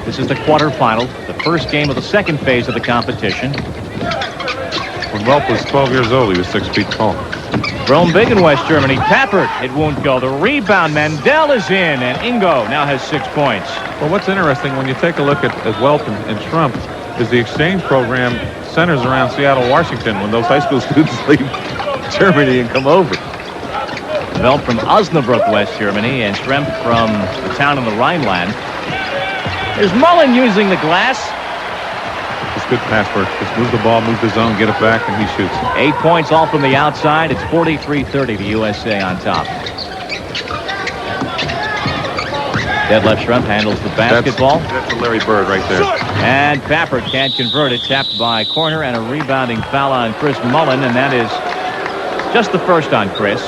This is the quarterfinal, the first game of the second phase of the competition. When Welp was 12 years old, he was 6 feet tall. Grown big in West Germany. Pappert, it won't go. The rebound, Mandel is in, and Ingo now has 6 points. Well, what's interesting when you take a look at Welp and Schrempf is the exchange program centers around Seattle, Washington, when those high school students leave Germany and come over. Welp from Osnabrück, West Germany, and Schrempf from the town in the Rhineland. There's Mullen using the glass. It's good pass work. Just move the ball, move the zone, get it back, and he shoots. 8 points all from the outside. It's 43-30, the USA on top. Detlef Schrempf handles the basketball. That's a Larry Bird right there. And Pappert can't convert it. Tapped by corner and a rebounding foul on Chris Mullen, and that is just the first on Chris.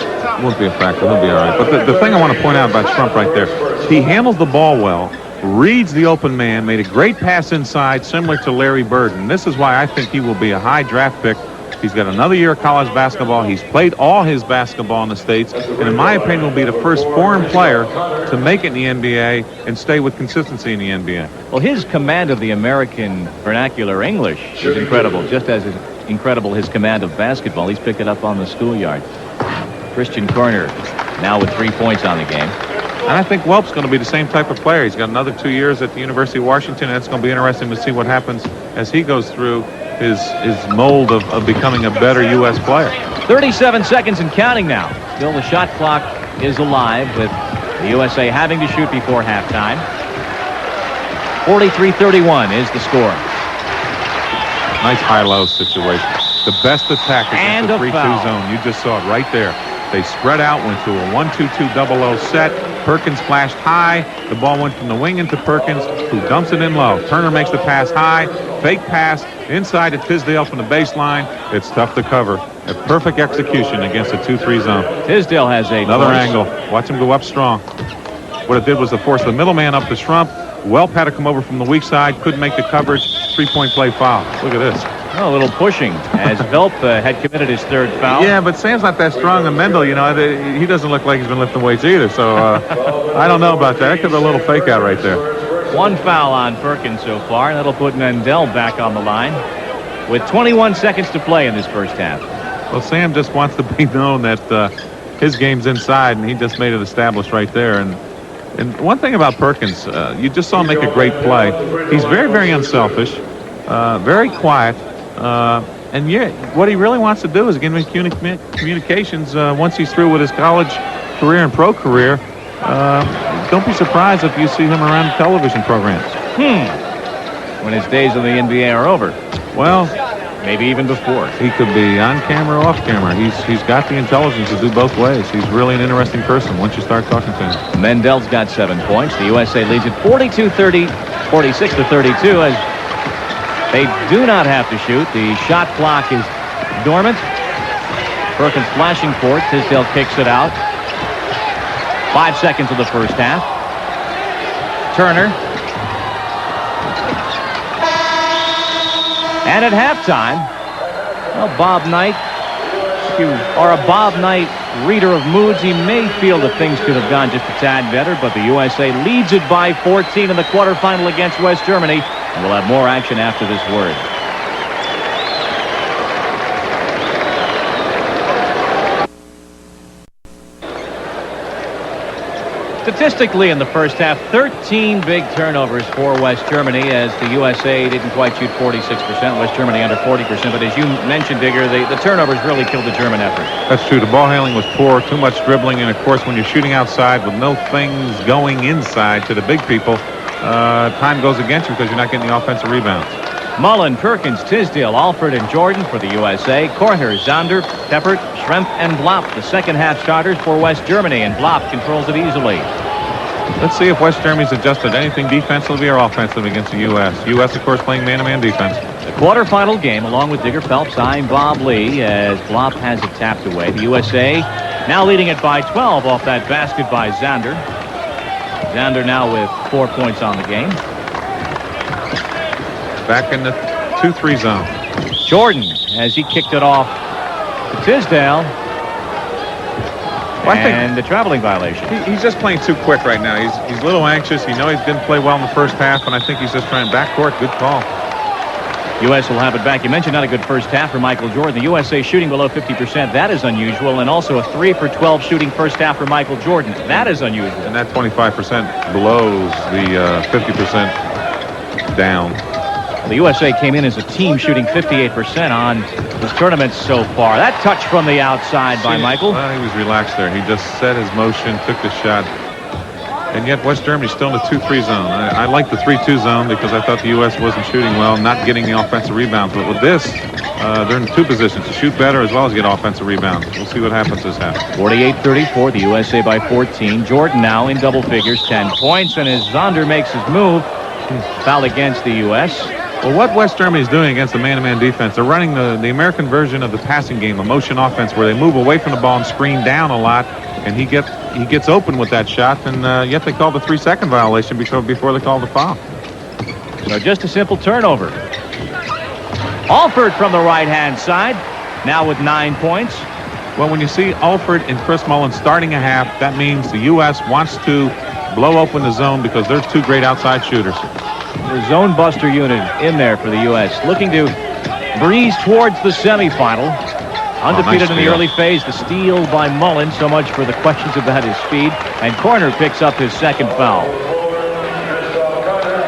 Won't be a factor. He'll be all right. But the thing I want to point out about Schrempf right there, he handles the ball well, reads the open man, made a great pass inside, similar to Larry Bird. And this is why I think he will be a high draft pick. He's got another year of college basketball. He's played all his basketball in the States. And in my opinion, will be the first foreign player to make it in the NBA and stay with consistency in the NBA. Well, his command of the American vernacular English is incredible, just as incredible his command of basketball. He's picked it up on the schoolyard. Christian Corner now with 3 points on the game. And I think Welp's going to be the same type of player. He's got another 2 years at the University of Washington, and it's going to be interesting to see what happens as he goes through his mold of becoming a better U.S. player. 37 seconds and counting now. Still the shot clock is alive with the USA having to shoot before halftime. 43-31 is the score. Nice high-low situation. The best attack against the 3-2 foul. zone. You just saw it right there. They spread out, went to a 1-2-2 double-O set. Perkins flashed high. The ball went from the wing into Perkins, who dumps it in low. Turner makes the pass high. Fake pass inside to Tisdale from the baseline. It's tough to cover. A perfect execution against a 2-3 zone. Tisdale has another angle. Watch him go up strong. What it did was to force the middleman up the shrump. Welp had to come over from the weak side. Couldn't make the coverage. 3-point play foul. Look at this. Oh, a little pushing as Velp had committed his third foul. Yeah, but Sam's not that strong, and Mendel, he doesn't look like he's been lifting weights either. So I don't know about that. That could be a little fake out right there. One foul on Perkins so far, and that'll put Mendel back on the line with 21 seconds to play in this first half. Well, Sam just wants to be known that his game's inside, and he just made it established right there. And one thing about Perkins, you just saw him make a great play. He's very, very unselfish, very quiet. And yet, what he really wants to do is get him in communications once he's through with his college career and pro career. Don't be surprised if you see him around television programs. When his days in the NBA are over. Well, maybe even before. He could be on camera or off camera. He's got the intelligence to do both ways. He's really an interesting person once you start talking to him. Mendel's got 7 points. The USA leads it 42-30, 46-32 as they do not have to shoot. The shot clock is dormant. Perkins flashing for it. Tisdale kicks it out. 5 seconds of the first half. Turner. And at halftime, well, Bob Knight, if you are a Bob Knight reader of moods, he may feel that things could have gone just a tad better, but the USA leads it by 14 in the quarterfinal against West Germany. And we'll have more action after this word. Statistically, in the first half, 13 big turnovers for West Germany as the USA didn't quite shoot 46%. West Germany under 40%. But as you mentioned, Digger, the turnovers really killed the German effort. That's true. The ball handling was poor, too much dribbling. And, of course, when you're shooting outside with no things going inside to the big people, time goes against you because you're not getting the offensive rebounds. Mullen, Perkins, Tisdale, Alford, and Jordan for the USA. Korner, Zander, Peppert, Schrempf, and Blopp, the second half starters for West Germany, and Blopp controls it easily. Let's see if West Germany's adjusted anything defensively or offensively against the U.S. U.S., of course, playing man-to-man defense. The quarterfinal game, along with Digger Phelps, I'm Bob Lee, as Blopp has it tapped away. The USA now leading it by 12 off that basket by Zander. Zander now with 4 points on the game. Back in the 2-3 zone. Jordan, as he kicked it off to Tisdale. Well, and the traveling violation. He's just playing too quick right now. He's a little anxious. He didn't play well in the first half, and I think he's just trying backcourt. Good call. U.S. will have it back. You mentioned not a good first half for Michael Jordan. The USA shooting below 50%. That is unusual. And also a 3 for 12 shooting first half for Michael Jordan. That is unusual. And that 25% blows the 50% down. The USA came in as a team shooting 58% on this tournament so far. That touch from the outside by Michael. Well, he was relaxed there. He just set his motion, took the shot. And yet West Germany's still in the 2-3 zone. I like the 3-2 zone because I thought the U.S. wasn't shooting well, not getting the offensive rebounds. But with this, they're in 2 positions to shoot better as well as get offensive rebounds. We'll see what happens this half. 48-34, the USA by 14. Jordan now in double figures, 10 points. And as Zander makes his move, foul against the U.S. Well, what West Germany is doing against the man-to-man defense, they're running the American version of the passing game, a motion offense, where they move away from the ball and screen down a lot, and he gets open with that shot, and yet they called the 3-second violation before they called the foul. So just a simple turnover. Alford from the right-hand side, now with 9 points. Well, when you see Alford and Chris Mullen starting a half, that means the U.S. wants to blow open the zone because they're 2 great outside shooters. The zone buster unit in there for the U.S. looking to breeze towards the semifinal. Undefeated in the early phase. The steal by Mullen. So much for the questions about his speed. And Korner picks up his second foul.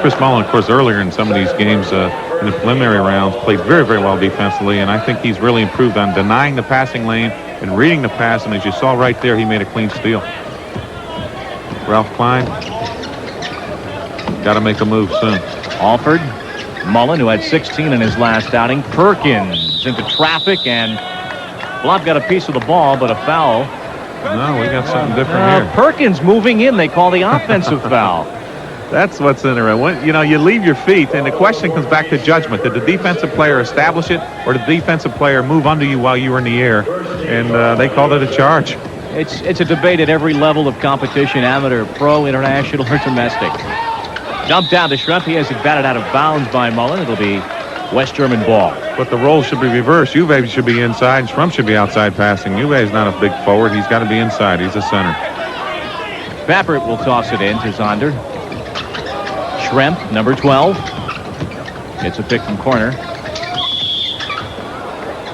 Chris Mullen, of course, earlier in some of these games in the preliminary rounds, played very, very well defensively. And I think he's really improved on denying the passing lane and reading the pass. And as you saw right there, he made a clean steal. Ralph Klein. Got to make a move soon. Alford, Mullen, who had 16 in his last outing. Perkins into traffic, and Blopp got a piece of the ball, but a foul No, we got something different here. Perkins moving in. They call the offensive foul. That's what's interesting. You know, you leave your feet, and the question comes back to judgment. Did the defensive player establish it, or did the defensive player move under you while you were in the air? And they called it a charge. It's a debate at every level of competition, amateur, pro, international, or domestic. Jump down to Schrempf. He has it batted out of bounds by Mullen. It'll be West German ball. But the role should be reversed. Juve should be inside. Schrempf should be outside passing. Juve is not a big forward. He's got to be inside. He's a center. Bappert will toss it in to Zonder. Schrempf, number 12. Gets a pick from corner.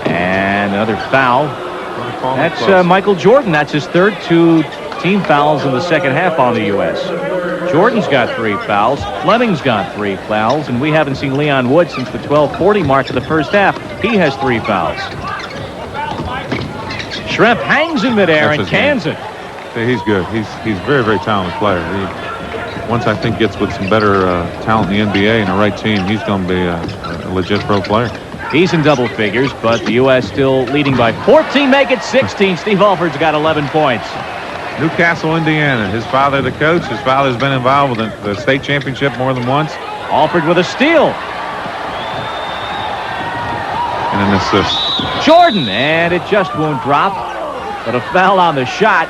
And another foul. That's Michael Jordan. That's his third. 2 team fouls in the second half on the U.S. Jordan's got 3 fouls. Fleming's got 3 fouls. And we haven't seen Leon Wood since the 12:40 mark of the first half. He has 3 fouls. Schrempf hangs in midair and cans it. Yeah, he's good. He's a very, very talented player. Once I think gets with some better talent in the NBA and the right team, he's going to be a legit pro player. He's in double figures, but the U.S. still leading by 14. Make it 16. Steve Alford's got 11 points. Newcastle, Indiana. His father, the coach. His father's been involved with the state championship more than once. Alford with a steal. And an assist. Jordan, and it just won't drop. But a foul on the shot.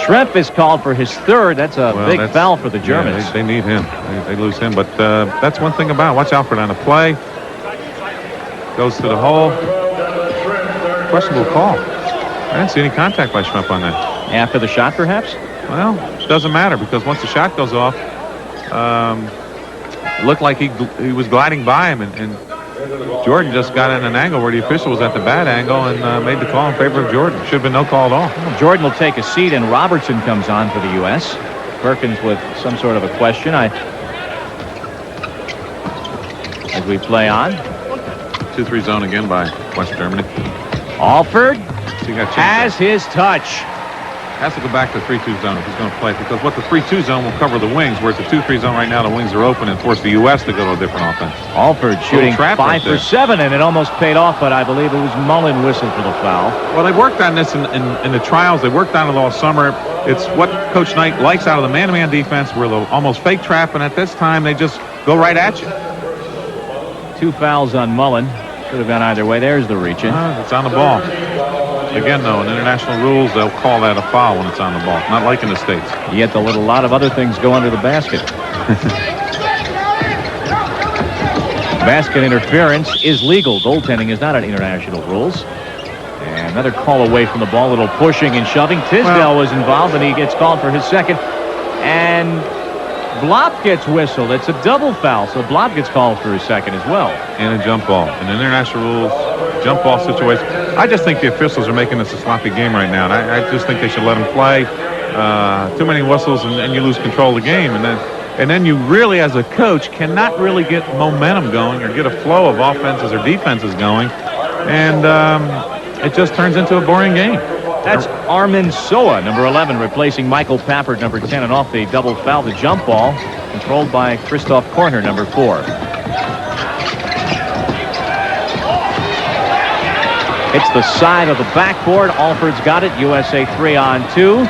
Schrempf is called for his third. That's a big foul for the Germans. Yeah, they need him. They lose him. But that's one thing about it. Watch Alford on the play. Goes to the hole. Questionable call. I didn't see any contact by Schrempf on that. After the shot, perhaps? Well, it doesn't matter because once the shot goes off, it looked like he was gliding by him, and Jordan just got in an angle where the official was at the bad angle and made the call in favor of Jordan. Should have been no call at all. Well, Jordan will take a seat, and Robertson comes on for the U.S. Perkins with some sort of a question. As we play on. 2-3 zone again by West Germany. Alford has his touch. Has to go back to the 3-2 zone if he's going to play, because what the 3-2 zone will cover the wings, whereas the 2-3 zone right now the wings are open and force the U.S. to go to a different offense. Alford shooting 5 for 7, and it almost paid off, but I believe it was Mullen whistled for the foul. Well, they worked on this in the trials. They worked on it all summer. It's what Coach Knight likes out of the man-to-man defense, where they'll almost fake trap, and at this time they just go right at you. 2 fouls on Mullen. Could have gone either way. There's the reach-in. It's on the ball. Again, though, in international rules, they'll call that a foul when it's on the ball. Not like in the States. Yet to let a lot of other things go under the basket. Basket interference is legal. Goaltending is not on international rules. And another call away from the ball. A little pushing and shoving. Tisdale was involved, and he gets called for his second. And Blop gets whistled. It's a double foul, so Blop gets called for his second as well. And a jump ball. In international rules, jump ball situation. I just think the officials are making this a sloppy game right now. And I just think they should let them play. Too many whistles, and you lose control of the game. And then you really, as a coach, cannot really get momentum going or get a flow of offenses or defenses going. And it just turns into a boring game. That's Armin Soa, number 11, replacing Michael Pappert, number 10, and off the double foul, the jump ball, controlled by Christoph Korner, number 4. It's the side of the backboard. Alford's got it. USA 3-on-2.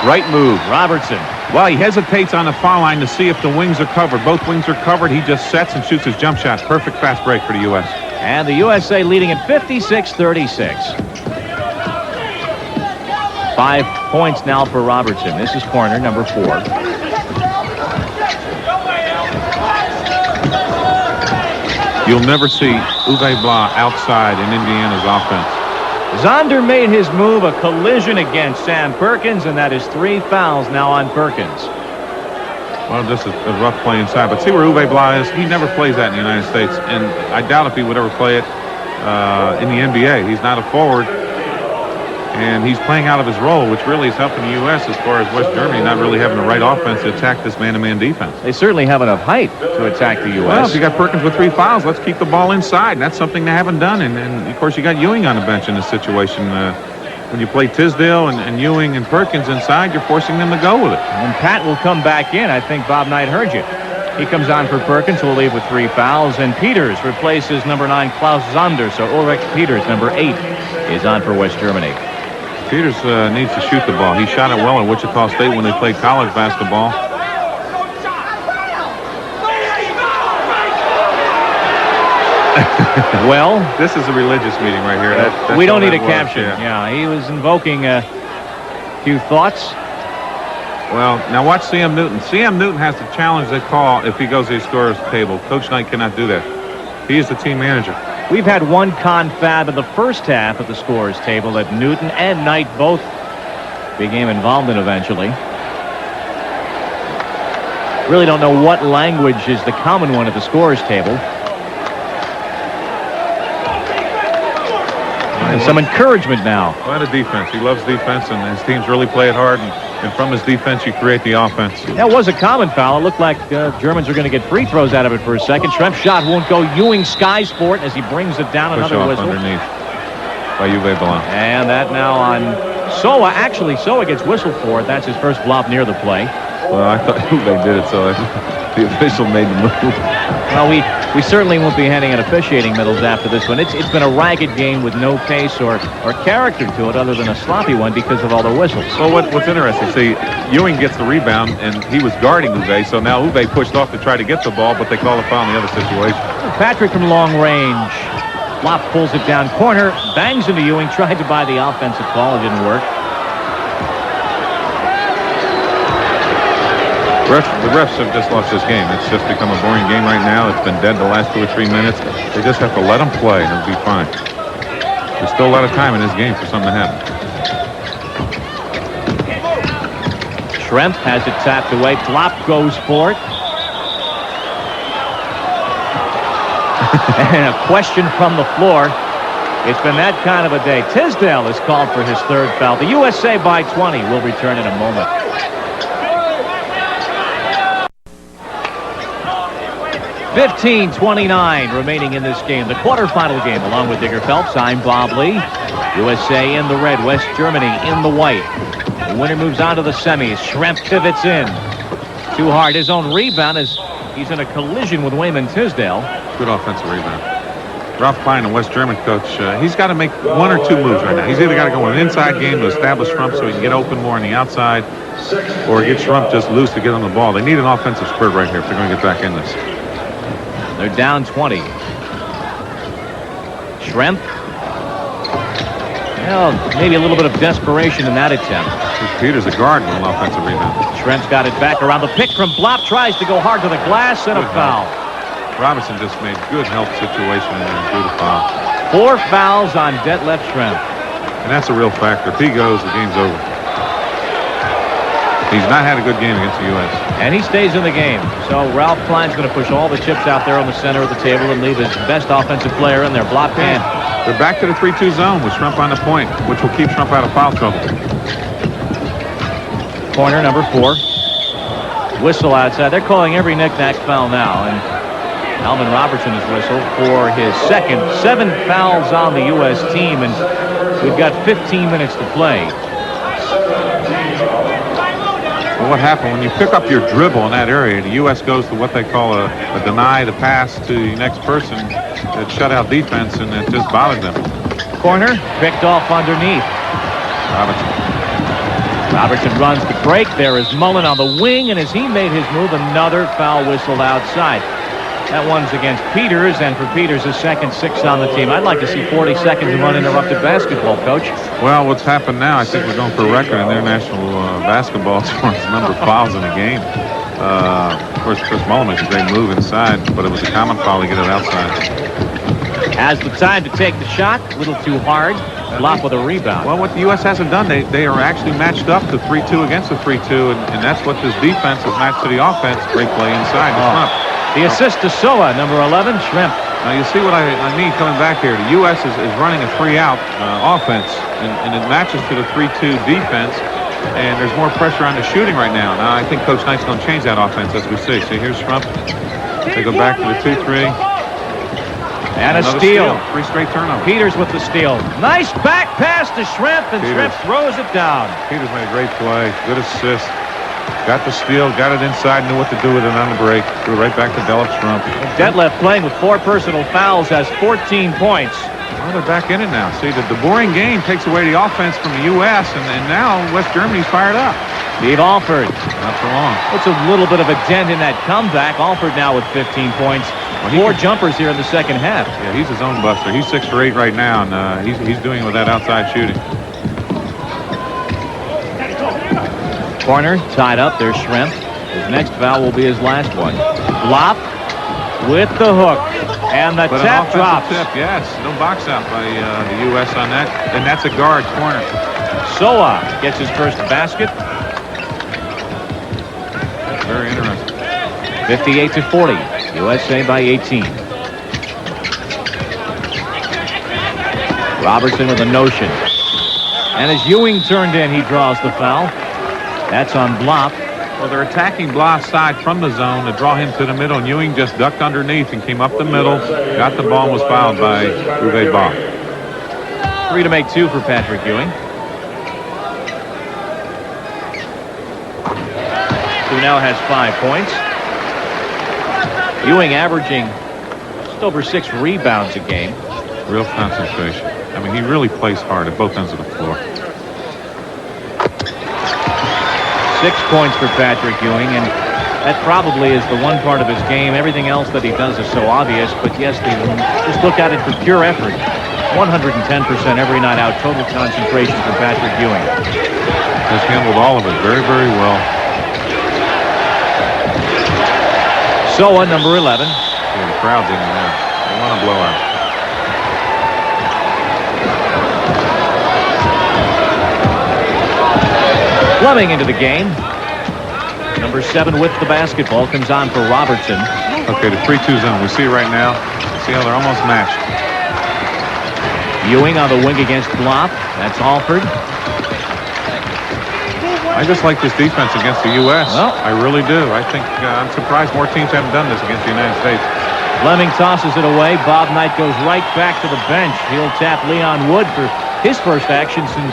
Right move, Robertson. Well, he hesitates on the foul line to see if the wings are covered. Both wings are covered. He just sets and shoots his jump shot. Perfect fast break for the U.S. And the USA leading at 56-36. 5 points now for Robertson. This is corner number 4. You'll never see Uwe Blah outside in Indiana's offense. Zonder made his move, a collision against Sam Perkins, and that is 3 fouls now on Perkins. Well, this is a rough play inside, but see where Uwe Blah is? He never plays that in the United States, and I doubt if he would ever play it in the NBA. He's not a forward, and he's playing out of his role, which really is helping the U.S. as far as West Germany not really having the right offense to attack this man-to-man defense. They certainly have enough height to attack the U.S. Well, if you got Perkins with 3 fouls, let's keep the ball inside, and that's something they haven't done. And of course, you got Ewing on the bench in this situation. When you play Tisdale and Ewing and Perkins inside, you're forcing them to go with it. And Pat will come back in. I think Bob Knight heard you. He comes on for Perkins, who will leave with 3 fouls, and Peters replaces number 9 Klaus Zander. So Ulrich Peters, number 8, is on for West Germany. Peters needs to shoot the ball. He shot it well at Wichita State when they played college basketball. Well, this is a religious meeting right here. That's we don't need a was, caption. Yeah, he was invoking a few thoughts. Well, now watch C.M. Newton. C.M. Newton has to challenge the call if he goes to the scorer's table. Coach Knight cannot do that. He is the team manager. We've had one confab in the first half at the scorer's table that Newton and Knight both became involved in eventually. Really don't know what language is the common one at the scorer's table. And some encouragement now. A lot of defense. He loves defense, and his teams really play it hard. And from his defense, you create the offense. That was a common foul. It looked like Germans are going to get free throws out of it for a second. Schrempf's shot won't go. Ewing skies for it as he brings it down. Push Another off whistle. underneath by Uwe Ballon. And that now on Soa. Actually, Soa gets whistled for it. That's his first flop near the play. Well, I thought Uwe did it, so the official made the move. Well, we certainly won't be handing out officiating medals after this one. It's been a ragged game with no pace or character to it other than a sloppy one because of all the whistles. Well, what's interesting, see, Ewing gets the rebound, and he was guarding Uwe, so now Uwe pushed off to try to get the ball, but they call a foul in the other situation. Patrick from long range. Flop pulls it down corner, bangs into Ewing, tried to buy the offensive call. It didn't work. The refs have just lost this game. It's just become a boring game right now. It's been dead the last 2 or 3 minutes. They just have to let them play, and it'll be fine. There's still a lot of time in this game for something to happen. Schrempf has it tapped away. Flop goes for it. And a question from the floor. It's been that kind of a day. Tisdale is called for his 3rd foul. The USA by 20. We'll return in a moment. 15:29 remaining in this game, the quarterfinal game. Along with Digger Phelps, I'm Bob Lee. USA in the red, West Germany in the white. The winner moves on to the semis. Schrempf pivots in. Too hard. His own rebound as he's in a collision with Wayman Tisdale. Good offensive rebound. Ralph Klein, the West German coach, he's got to make 1 or 2 moves right now. He's either got to go an inside game to establish Schrempf so he can get open more on the outside, or get Schrempf just loose to get on the ball. They need an offensive spurt right here if they're going to get back in this. They're down 20. Schrempf. Well, maybe a little bit of desperation in that attempt. Peters a guard with an offensive rebound. Schrempf's got it back around the pick from Blop. Tries to go hard to the glass and a foul. Robinson just made good help situation and then drew the foul. 4 fouls on Detlef Schrempf. And that's a real factor. If he goes, the game's over. He's not had a good game against the U.S. And he stays in the game. So Ralph Klein's going to push all the chips out there on the center of the table and leave his best offensive player in there. Blop in. They're back to the 3-2 zone with Schrempf on the point, which will keep Schrempf out of foul trouble. Corner number 4. Whistle outside. They're calling every knick-knack foul now. And Alvin Robertson has whistled for his second. 7 fouls on the U.S. team, and we've got 15 minutes to play. Well, what happened when you pick up your dribble in that area, the U.S. goes to what they call a deny the pass to the next person, that shutout defense, and it just bothered them. Corner picked off underneath. Robertson runs the break. There is Mullen on the wing, and as he made his move, another foul whistled outside. That one's against Peters, and for Peters, his second 6 on the team. I'd like to see 40 seconds of uninterrupted basketball, Coach. Well, what's happened now, I think we're going for a record in international basketball as far as the number of fouls in the game. Of course, Chris Mullen makes a great move inside, but it was a common foul to get it outside. Has the time to take the shot. A little too hard. Flop with a rebound. Well, what the U.S. hasn't done, they are actually matched up to 3-2 against the 3-2, and that's what this defense is matched to the offense. Great play inside. The assist to Soa, number 11, Schrempf. Now, you see what I mean coming back here. The U.S. is running a 3-out offense, and it matches to the 3-2 defense, and there's more pressure on the shooting right now. Now, I think Coach Knight's going to change that offense as we see. See, here's Schrempf. They go back to the 2-3. And a steal. 3 straight turnovers. Peters with the steal. Nice back pass to Schrempf, and Schrempf throws it down. Peters made a great play. Good assist. Got the steal, got it inside, knew what to do with it on the break. Threw it right back to Delep Schrump. Detlef, playing with 4 personal fouls, has 14 points. Well, they're back in it now. See, the boring game takes away the offense from the U.S., and now West Germany's fired up. Steve Alford. Not for long. Puts a little bit of a dent in that comeback. Alford now with 15 points. Well, 4 jumpers here in the second half. Yeah, he's his own buster. He's 6 for 8 right now, and he's doing it with that outside shooting. Corner tied up. There's Schrempf. His next foul will be his last one. Blop with the hook. And the tap drops. Tip, yes. No box out by the U.S. on that. And that's a guard corner. Soa gets his first basket. Very interesting. 58-40. USA by 18. Robertson with a notion. And as Ewing turned in, he draws the foul. That's on Blop. Well, they're attacking Blop's side from the zone to draw him to the middle, and Ewing just ducked underneath and came up the middle, got the ball, and was fouled by Uwe Blop. 3 to make 2 for Patrick Ewing. Who now has 5 points. Ewing averaging just over 6 rebounds a game. Real concentration. I mean, he really plays hard at both ends of the floor. 6 points for Patrick Ewing, and that probably is the one part of his game. Everything else that he does is so obvious, but yes, just look at it for pure effort. 110% every night out, total concentration for Patrick Ewing. Has handled all of it very, very well. Soa, number 11. Yeah, the crowd's in there. They want to blow out. Fleming into the game. Number 7 with the basketball comes on for Robertson. Okay, the 3-2 zone. We see it right now. See how they're almost matched. Ewing on the wing against Blop. That's Alford. I just like this defense against the U.S. Well, I really do. I think I'm surprised more teams haven't done this against the United States. Fleming tosses it away. Bob Knight goes right back to the bench. He'll tap Leon Wood for his first action since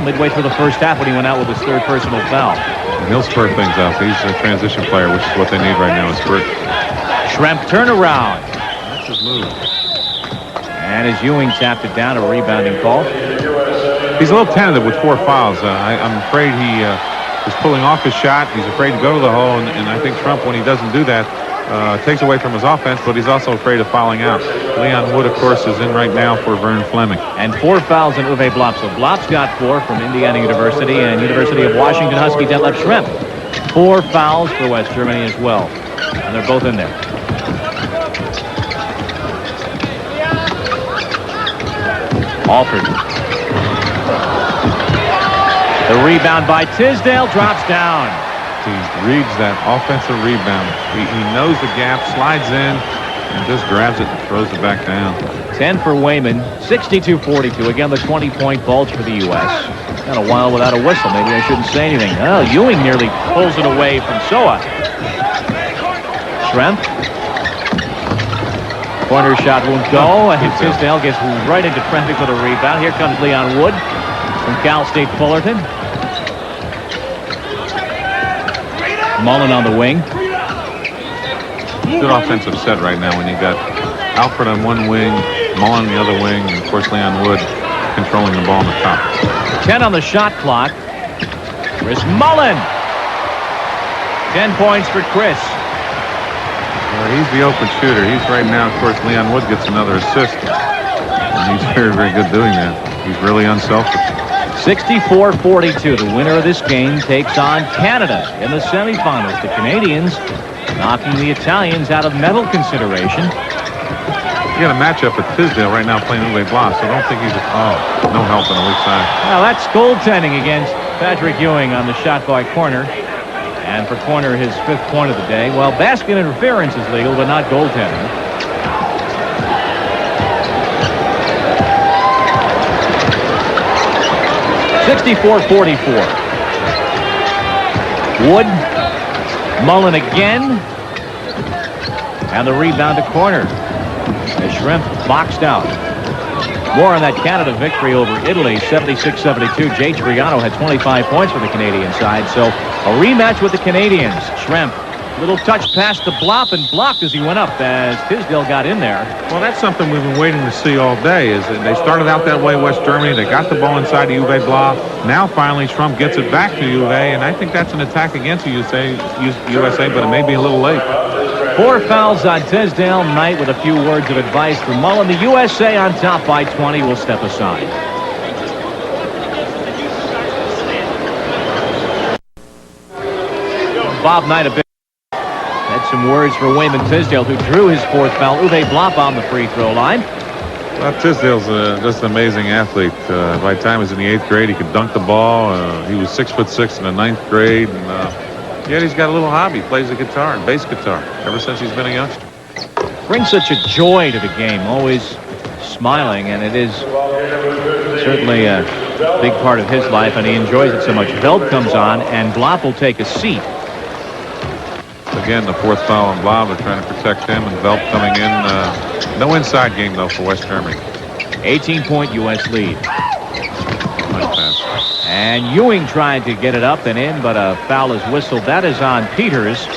midway through the first half when he went out with his 3rd personal foul. And he'll spurt things up. He's a transition player, which is what they need right now, is spurt. Schrempf turnaround. That's his move. And as Ewing tapped it down, a rebounding call. He's a little tentative with 4 fouls. I'm afraid he is pulling off his shot. He's afraid to go to the hole, and I think Trump, when he doesn't do that, takes away from his offense, but he's also afraid of fouling out. Leon Wood, of course, is in right now for Vern Fleming. And 4 fouls on Uwe Blop. So Blop's got 4 from Indiana University, and University of Washington Husky Detlef Schrempf. 4 fouls for West Germany as well. And they're both in there. Alford. The rebound by Tisdale drops down. He reads that offensive rebound. He knows the gap, slides in, and just grabs it and throws it back down. 10 for Wayman, 62-42. Again, the 20-point bulge for the U.S. Got a while without a whistle. Maybe I shouldn't say anything. Oh, Ewing nearly pulls it away from Soa. Schrempf. Corner shot won't go, and Tisdale gets right into traffic with a rebound. Here comes Leon Wood from Cal State Fullerton. Mullen on the wing. Good offensive set right now when you got Alfred on one wing, Mullen on the other wing, and of course Leon Wood controlling the ball on the top. 10 on the shot clock. Chris Mullen. 10 points for Chris. He's the open shooter. He's right now, of course, Leon Wood gets another assist. And he's very, very good doing that. He's really unselfish. 64-42. The winner of this game takes on Canada in the semifinals. The Canadians knocking the Italians out of medal consideration. You got a matchup at Tisdale right now playing Uwe Blop, so I don't think he's no help on the weak side. Well, that's goaltending against Patrick Ewing on the shot by Corner. And for Corner, his 5th point of the day. Well, basket interference is legal, but not goaltending. (64-44). Wood, Mullen again, and the rebound to Corner as Schrempf boxed out. More on that Canada victory over Italy, 76-72. Jay Triano had 25 points for the Canadian side. So a rematch with the Canadians. Schrempf, little touch past the Blop and blocked as he went up as Tisdale got in there. Well, that's something we've been waiting to see all day. Is that they started out that way, West Germany. They got the ball inside the Uwe Blop. Now finally Schrempf gets it back to Uwe, and I think that's an attack against the USA, but it may be a little late. 4 fouls on Tisdale. Knight with a few words of advice for Mullen. The USA on top by 20 will step aside. Bob Knight a bit. Had some words for Wayman Tisdale, who drew his 4th foul. Uwe Blop on the free throw line. Well, Tisdale's just an amazing athlete. By the time he was in the 8th grade, he could dunk the ball. He was 6'6" in the 9th grade. And, yet he's got a little hobby. He plays the guitar and bass guitar ever since he's been a youngster. Brings such a joy to the game, always smiling, and it is certainly a big part of his life, and he enjoys it so much. Veld comes on, and Blop will take a seat. Again, the 4th foul on Blop. They're trying to protect him, and Velt coming in. No inside game, though, for West Germany. 18-point U.S. lead. Nice pass. And Ewing tried to get it up and in, but a foul is whistled. That is on Peters.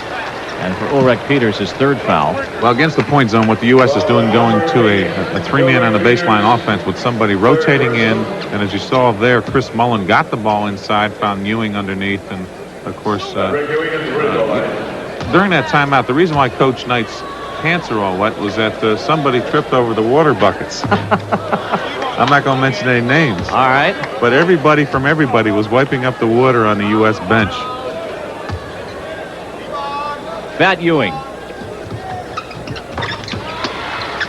And for Ulrich Peters, his 3rd foul. Well, against the point zone, what the U.S. is doing, going to a 3-man on the baseline offense with somebody rotating in. And as you saw there, Chris Mullen got the ball inside, found Ewing underneath. And, of course, during that timeout, the reason why Coach Knight's pants are all wet was that somebody tripped over the water buckets. I'm not going to mention any names. All right. But everybody from everybody was wiping up the water on the U.S. bench. Pat Ewing.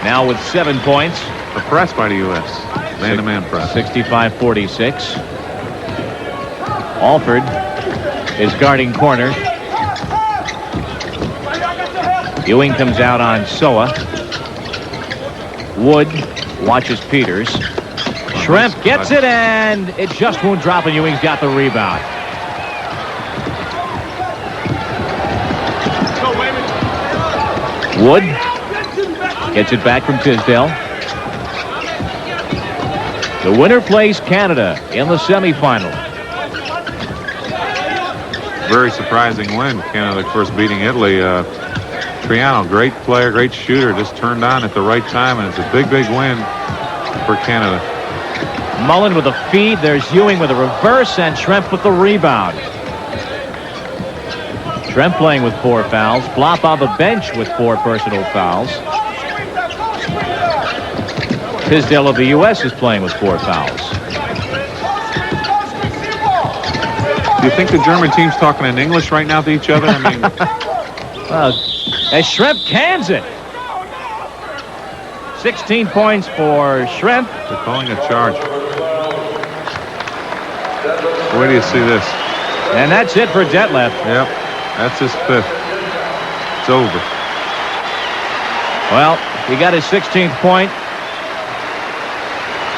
Now with 7 points. The press by the U.S. Man-to-man press. 65-46. Alford is guarding corner. Ewing comes out on Soa. Wood watches Peters. Schrempf gets it, and it just won't drop, and Ewing's got the rebound. Wood gets it back from Tisdale. The winner plays Canada in the semifinal. Very surprising win. Canada, of course, beating Italy. Triano, great player, great shooter, just turned on at the right time, and it's a big, big win for Canada. Mullen with a feed. There's Ewing with a reverse, and Schrempf with the rebound. Schrempf playing with 4 fouls. Blop on the bench with 4 personal fouls. Tisdale of the U.S. is playing with 4 fouls. Do you think the German team's talking in English right now to each other? I mean, as Schrempf cans it. 16 points for Schrempf. They're calling a charge. Where do you see this? And that's it for Detlef. Yep, that's his 5th. It's over. Well, he got his 16th point.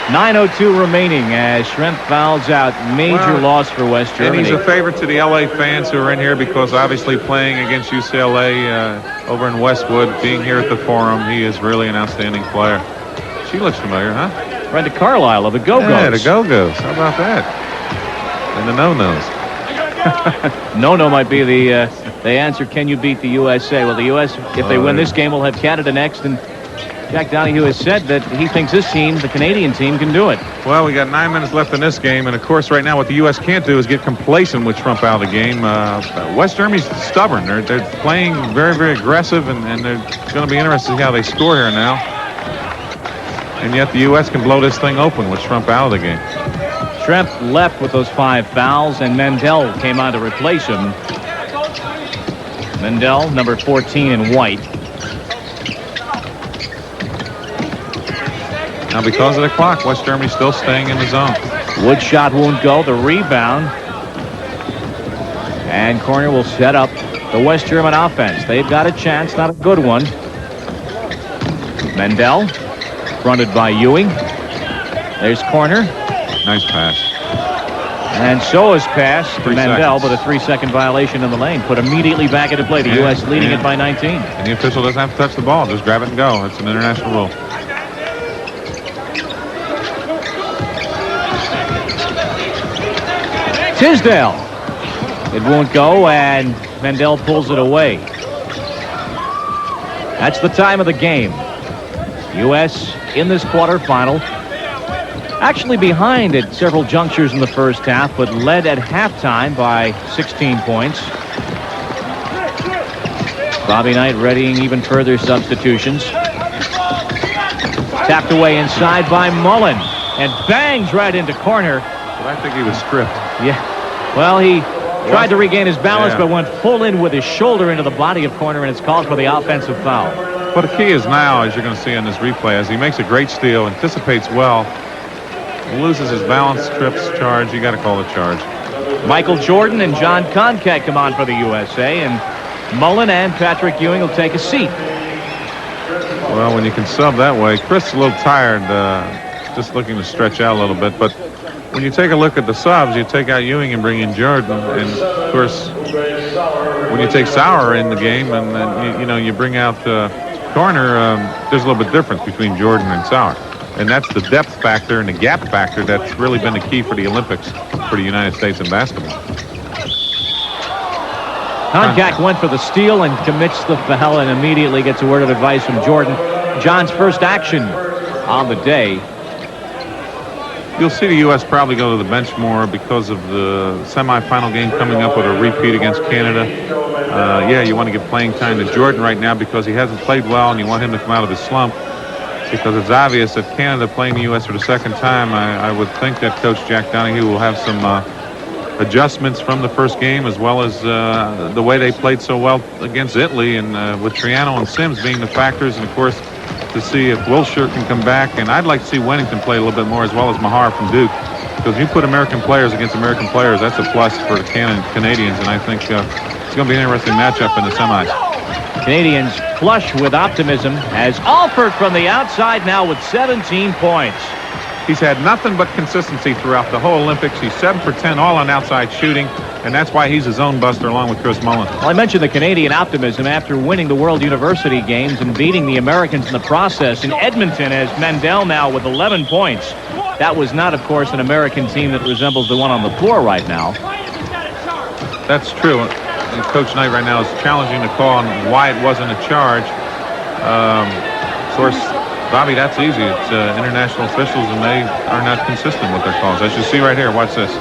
9:02 remaining as Schrempf fouls out. Major loss for West Germany. And he's a favorite to the L.A. fans who are in here because obviously playing against UCLA over in Westwood, being here at the Forum, he is really an outstanding player. She looks familiar, huh? Brenda Carlisle of the Go-Go's. Yeah, the Go-Go's. How about that? And the No-Nos. No might be the answer. Can you beat the USA? Well, the U.S., if they win this game, will have Canada next, and Jack Donahue has said that he thinks this team, the Canadian team, can do it. Well, we got 9 minutes left in this game, and of course, right now, what the U.S. can't do is get complacent with Trump out of the game. West Germany's stubborn. They're playing very, very aggressive, and they're going to be interested to see how they score here now. And yet, the U.S. can blow this thing open with Trump out of the game. Schrempf left with those 5 fouls, and Mendel came on to replace him. Mendel, number 14 in white. Now, because of the clock, West Germany's still staying in the zone. Wood shot won't go. The rebound. And corner will set up the West German offense. They've got a chance, not a good one. Mendel, fronted by Ewing. There's corner. Nice pass. And so is pass to 3 Mendel, seconds. but a 3-second violation in the lane. Put immediately back into play. The U.S. leading it by 19. And the official doesn't have to touch the ball. Just grab it and go. It's an international rule. Tisdale. It won't go, and Mendel pulls it away. That's the time of the game. U.S. in this quarterfinal. Actually behind at several junctures in the first half, but led at halftime by 16 points. Bobby Knight readying even further substitutions. Tapped away inside by Mullen, and bangs right into corner. But I think he was stripped. Yeah. Well, he tried to regain his balance, but went full in with his shoulder into the body of corner, and it's called for the offensive foul. But the key is now, as you're going to see on this replay, as he makes a great steal, anticipates well, loses his balance, trips, charge. You got to call the charge. Michael Jordan and John Concat come on for the USA, and Mullen and Patrick Ewing will take a seat. Well, when you can sub that way, Chris is a little tired, just looking to stretch out a little bit. But when you take a look at the subs, you take out Ewing and bring in Jordan, and of course, when you take Sauer in the game, and then you bring out corner, there's a little bit difference between Jordan and Sauer. And that's the depth factor and the gap factor that's really been the key for the Olympics for the United States in basketball. Koncak went for the steal and commits the foul and immediately gets a word of advice from Jordan. John's first action on the day. You'll see the U.S. probably go to the bench more because of the semifinal game coming up with a repeat against Canada. Yeah, you want to give playing time to Jordan right now because he hasn't played well, and you want him to come out of his slump. Because it's obvious that Canada playing the U.S. for the second time, I would think that Coach Jack Donahue will have some adjustments from the first game, as well as the way they played so well against Italy, and with Triano and Sims being the factors, and of course to see if Wilshire can come back. And I'd like to see Wennington play a little bit more, as well as Mahar from Duke, because if you put American players against American players, that's a plus for the Canadians, and I think it's going to be an interesting matchup in the semis. Canadians flush with optimism as Alford from the outside now with 17 points. He's had nothing but consistency throughout the whole Olympics. He's 7 for 10 all on outside shooting, and that's why he's his own buster along with Chris Mullen. Well, I mentioned the Canadian optimism after winning the World University Games and beating the Americans in the process. In Edmonton, as Mendel now with 11 points. That was not, of course, an American team that resembles the one on the floor right now. That's true. And Coach Knight right now is challenging the call on why it wasn't a charge. Of course, Bobby, that's easy. It's international officials, and they are not consistent with their calls. As you see right here, watch this.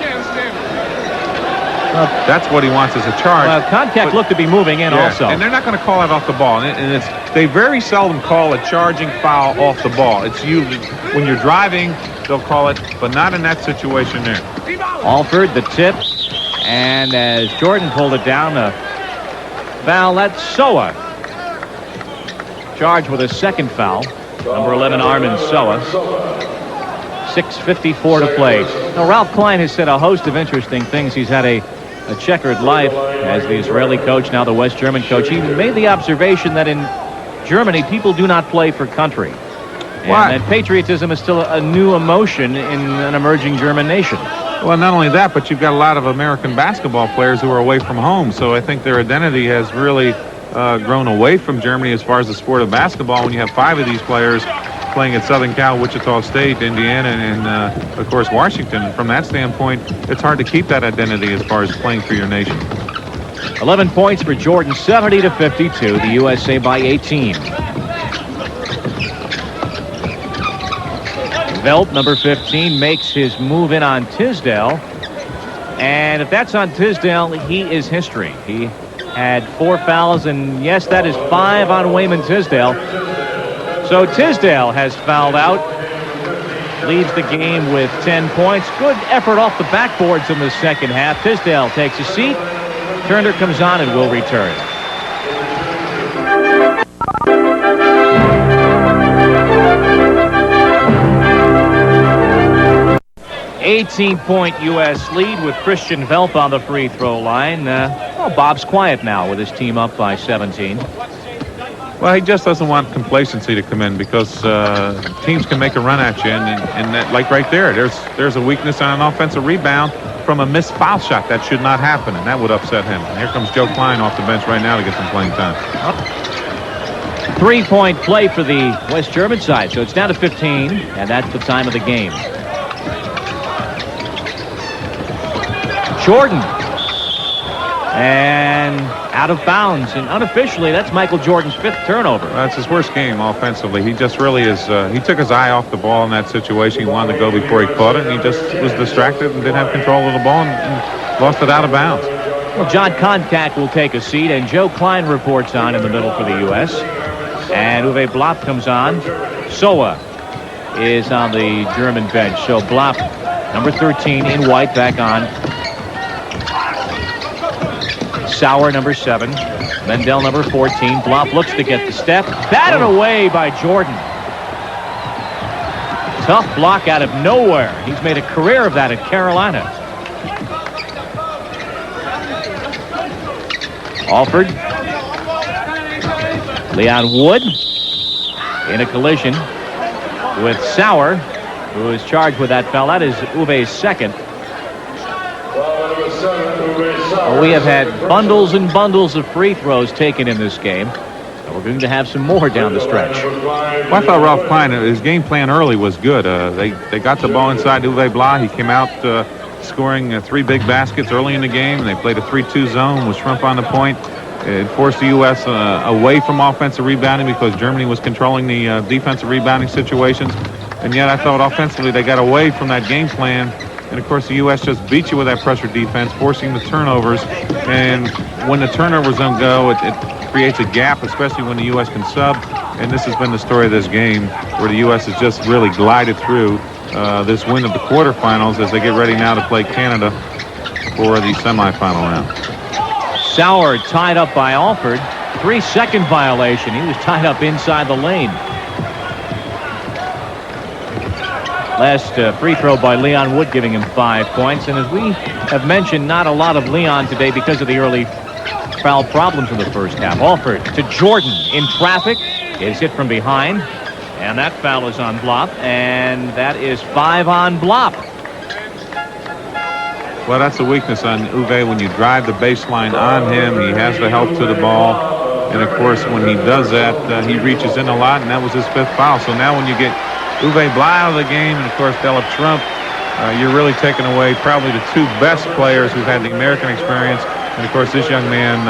That's what he wants as a charge. Well, Contact looked to be moving in also. And they're not going to call it off the ball. And they very seldom call a charging foul off the ball. It's usually when you're driving, they'll call it, but not in that situation there. Alford, the tip. And as Jordan pulled it down, a foul, that's Soa. Charged with a second foul. Number 11, Armin Soa. 6:54 to play. Now, Ralph Klein has said a host of interesting things. He's had a checkered life as the Israeli coach, now the West German coach. He made the observation that in Germany, people do not play for country. And that patriotism is still a new emotion in an emerging German nation. Well, not only that, but you've got a lot of American basketball players who are away from home. So I think their identity has really grown away from Germany as far as the sport of basketball. When you have 5 of these players playing at Southern Cal, Wichita State, Indiana, and of course Washington. And from that standpoint, it's hard to keep that identity as far as playing for your nation. 11 points for Jordan, 70-52. The USA by 18. Velt, number 15, makes his move in on Tisdale. And if that's on Tisdale, he is history. He had 4 fouls, and yes, that is 5 on Wayman Tisdale. So Tisdale has fouled out. Leads the game with 10 points. Good effort off the backboards in the second half. Tisdale takes a seat. Turner comes on and will return. 18-point U.S. lead with Christian Velp on the free throw line. Bob's quiet now with his team up by 17. Well, he just doesn't want complacency to come in because teams can make a run at you, and that, like right there, there's a weakness on an offensive rebound from a missed foul shot. That should not happen, and that would upset him. And here comes Joe Klein off the bench right now to get some playing time. 3-point play for the West German side, so it's down to 15, and that's the time of the game. Jordan. And out of bounds. And unofficially, that's Michael Jordan's 5th turnover. That's his worst game offensively. He just really is. He took his eye off the ball in that situation. He wanted to go before he caught it, and he just was distracted and didn't have control of the ball and lost it out of bounds. Well, John Koncak will take a seat, and Joe Klein reports on in the middle for the U.S. And Uwe Blop comes on. Soa is on the German bench. So Blop, number 13 in white, back on. Sauer, number 7. Mendel, number 14. Blop looks to get the step. Batted away by Jordan. Tough block out of nowhere. He's made a career of that at Carolina. Alford. Leon Wood in a collision with Sauer, who is charged with that foul. That is Uwe's 2nd. We have had bundles and bundles of free throws taken in this game. And we're going to have some more down the stretch. Well, I thought Ralph Klein, his game plan early was good. They got the ball inside Uwe Blop. He came out scoring 3 big baskets early in the game. And they played a 3-2 zone with Shrimp on the point. It forced the U.S. Away from offensive rebounding because Germany was controlling the defensive rebounding situations. And yet I thought offensively they got away from that game plan. And, of course, the U.S. just beat you with that pressure defense, forcing the turnovers. And when the turnovers don't go, it creates a gap, especially when the U.S. can sub. And this has been the story of this game, where the U.S. has just really glided through this win of the quarterfinals as they get ready now to play Canada for the semifinal round. Sauer tied up by Alford. 3-second violation. He was tied up inside the lane. Last free throw by Leon Wood, giving him 5 points. And as we have mentioned, not a lot of Leon today because of the early foul problems in the first half. Alford to Jordan in traffic. Is hit from behind. And that foul is on Blop. And that is 5 on Blop. Well, that's a weakness on Uwe. When you drive the baseline on him, he has the help to the ball. And, of course, when he does that, he reaches in a lot, and that was his 5th foul. So now when you get Uwe Blop out of the game and, of course, Delop Trump, you're really taking away probably the 2 best players who've had the American experience. And, of course, this young man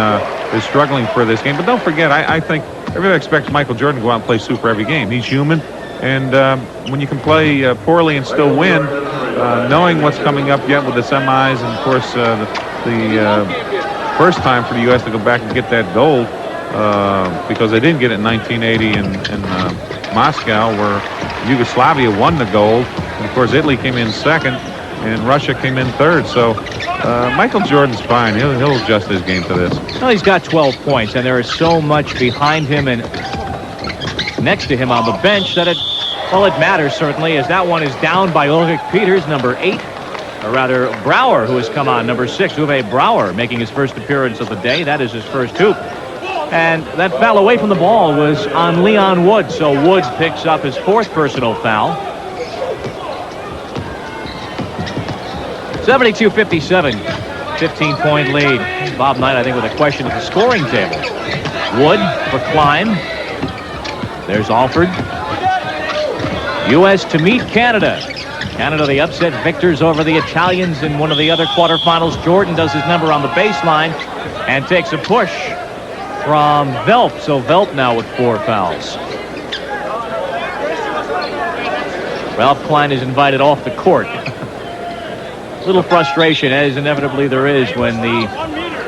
is struggling for this game. But don't forget, I think everybody expects Michael Jordan to go out and play super every game. He's human. And when you can play poorly and still win, knowing what's coming up yet with the semis, and, of course, the first time for the U.S. to go back and get that gold, because they didn't get it in 1980 in Moscow, where Yugoslavia won the gold. And, of course, Italy came in 2nd, and Russia came in 3rd. So Michael Jordan's fine. He'll adjust his game to this. Well, he's got 12 points, and there is so much behind him and next to him on the bench that it matters, certainly, as that one is down by Ulrich Peters, number 8. Or rather, Brouwer, who has come on, number 6. Uwe Brouwer making his first appearance of the day. That is his first hoop. And that foul away from the ball was on Leon Wood. So Woods picks up his 4th personal foul. 72-57. 15-point lead. Bob Knight, I think, with a question at the scoring table. Wood for Klein. There's Alford. U.S. to meet Canada. Canada, the upset victors over the Italians in one of the other quarterfinals. Jordan does his number on the baseline and takes a push from Velp. So Velp now with 4 fouls. Ralph Klein is invited off the court. Little frustration, as inevitably there is when the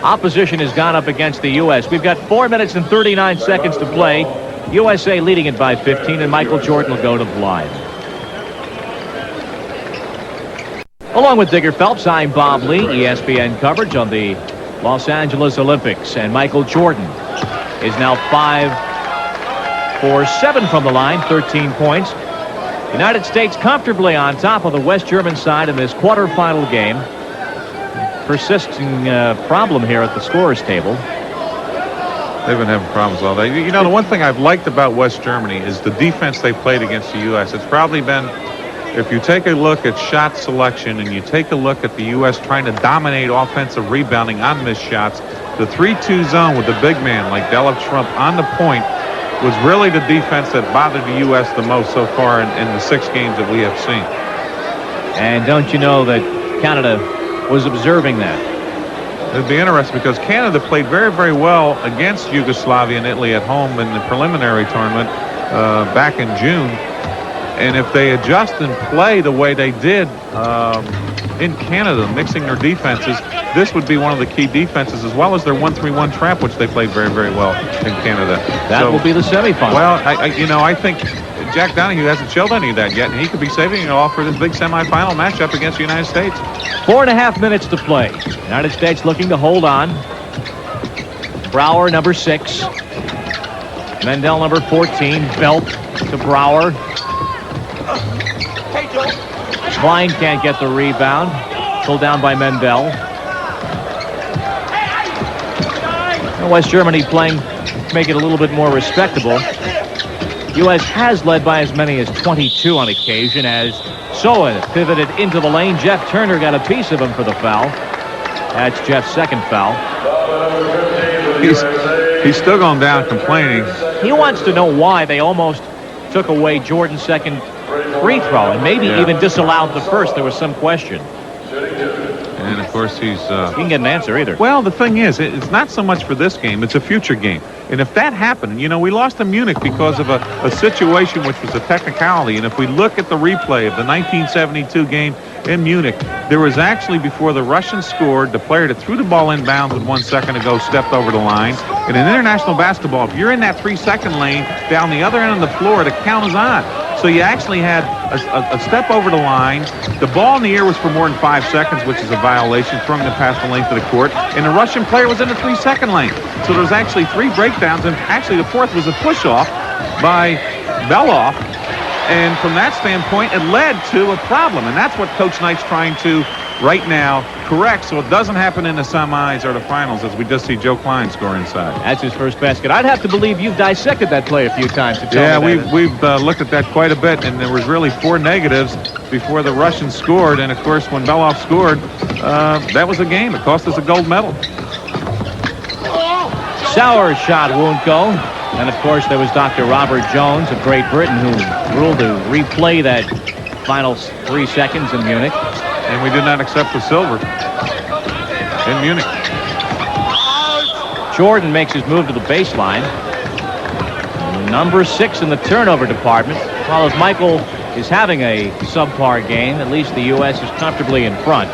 opposition has gone up against the U.S. We've got 4 minutes and 39 seconds to play. USA leading it by 15, and Michael Jordan will go to the line. Along with Digger Phelps, I'm Bob Lee. ESPN coverage on the Los Angeles Olympics. And Michael Jordan is now 5 for 7 from the line, 13 points. United States comfortably on top of the West German side in this quarterfinal game. Persisting problem here at the scorers table. They've been having problems all day. You know, the one thing I've liked about West Germany is the defense they played against the U.S. It's probably been, if you take a look at shot selection and you take a look at the U.S. trying to dominate offensive rebounding on missed shots, the 3-2 zone with the big man like Delop Trump on the point was really the defense that bothered the U.S. the most so far in the 6 games that we have seen. And don't you know that Canada was observing that. It'd be interesting because Canada played very, very well against Yugoslavia and Italy at home in the preliminary tournament back in June. And if they adjust and play the way they did in Canada, mixing their defenses, this would be one of the key defenses, as well as their 1-3-1 trap, which they played very, very well in Canada. That will be the semifinal. Well, I think Jack Donahue hasn't showed any of that yet, and he could be saving it all for this big semifinal matchup against the United States. 4.5 minutes to play. United States looking to hold on. Brower, number 6. Mendel, number 14. Belt to Brower. Klein can't get the rebound. Pulled down by Mendel. And West Germany playing to make it a little bit more respectable. U.S. has led by as many as 22 on occasion as Soa pivoted into the lane. Jeff Turner got a piece of him for the foul. That's Jeff's second foul. He's still going down complaining. He wants to know why they almost took away Jordan's second free throw and maybe even disallowed the first. There was some question. And, of course, he's... He didn't get an answer either. Well, the thing is, it's not so much for this game. It's a future game. And if that happened, we lost to Munich because of a situation which was a technicality. And if we look at the replay of the 1972 game in Munich, there was actually, before the Russians scored, the player that threw the ball inbounds with 1 second ago stepped over the line. And in international basketball, if you're in that 3-second lane down the other end of the floor, the count is on. So you actually had a step over the line. The ball in the air was for more than 5 seconds, which is a violation, throwing it past the length of the court. And the Russian player was in the 3-second lane. So there was actually 3 breakdowns, and actually the fourth was a push-off by Beloff. And from that standpoint, it led to a problem. And that's what Coach Knight's trying to, right now, correct so it doesn't happen in the semis or the finals, as we just see Joe Klein score inside. That's his first basket. I'd have to believe you've dissected that play a few times to tell me that. we've looked at that quite a bit, and there was really 4 negatives before the Russians scored. And, of course, when Beloff scored, that was a game. It cost us a gold medal. Sauer's shot won't go. And, of course, there was Dr. Robert Jones of Great Britain who ruled to replay that final 3 seconds in Munich. And we did not accept the silver in Munich. Jordan makes his move to the baseline. Number 6 in the turnover department. Well, if Michael is having a subpar game, at least the U.S. is comfortably in front.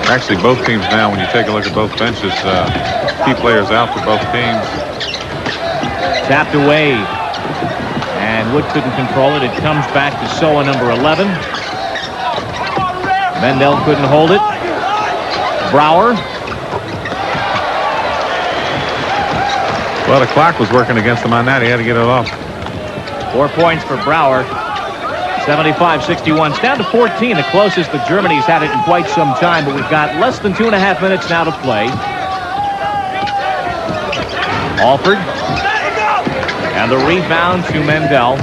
Actually, both teams now, when you take a look at both benches, key players out for both teams. Tapped away. And Wood couldn't control it. It comes back to Soa, number 11. Mendel couldn't hold it. Brower. Well, the clock was working against him on that. He had to get it off. 4 points for Brower. 75-61. It's down to 14, the closest the Germany's had it in quite some time, but we've got less than 2.5 minutes now to play. Alford. And the rebound to Mendel.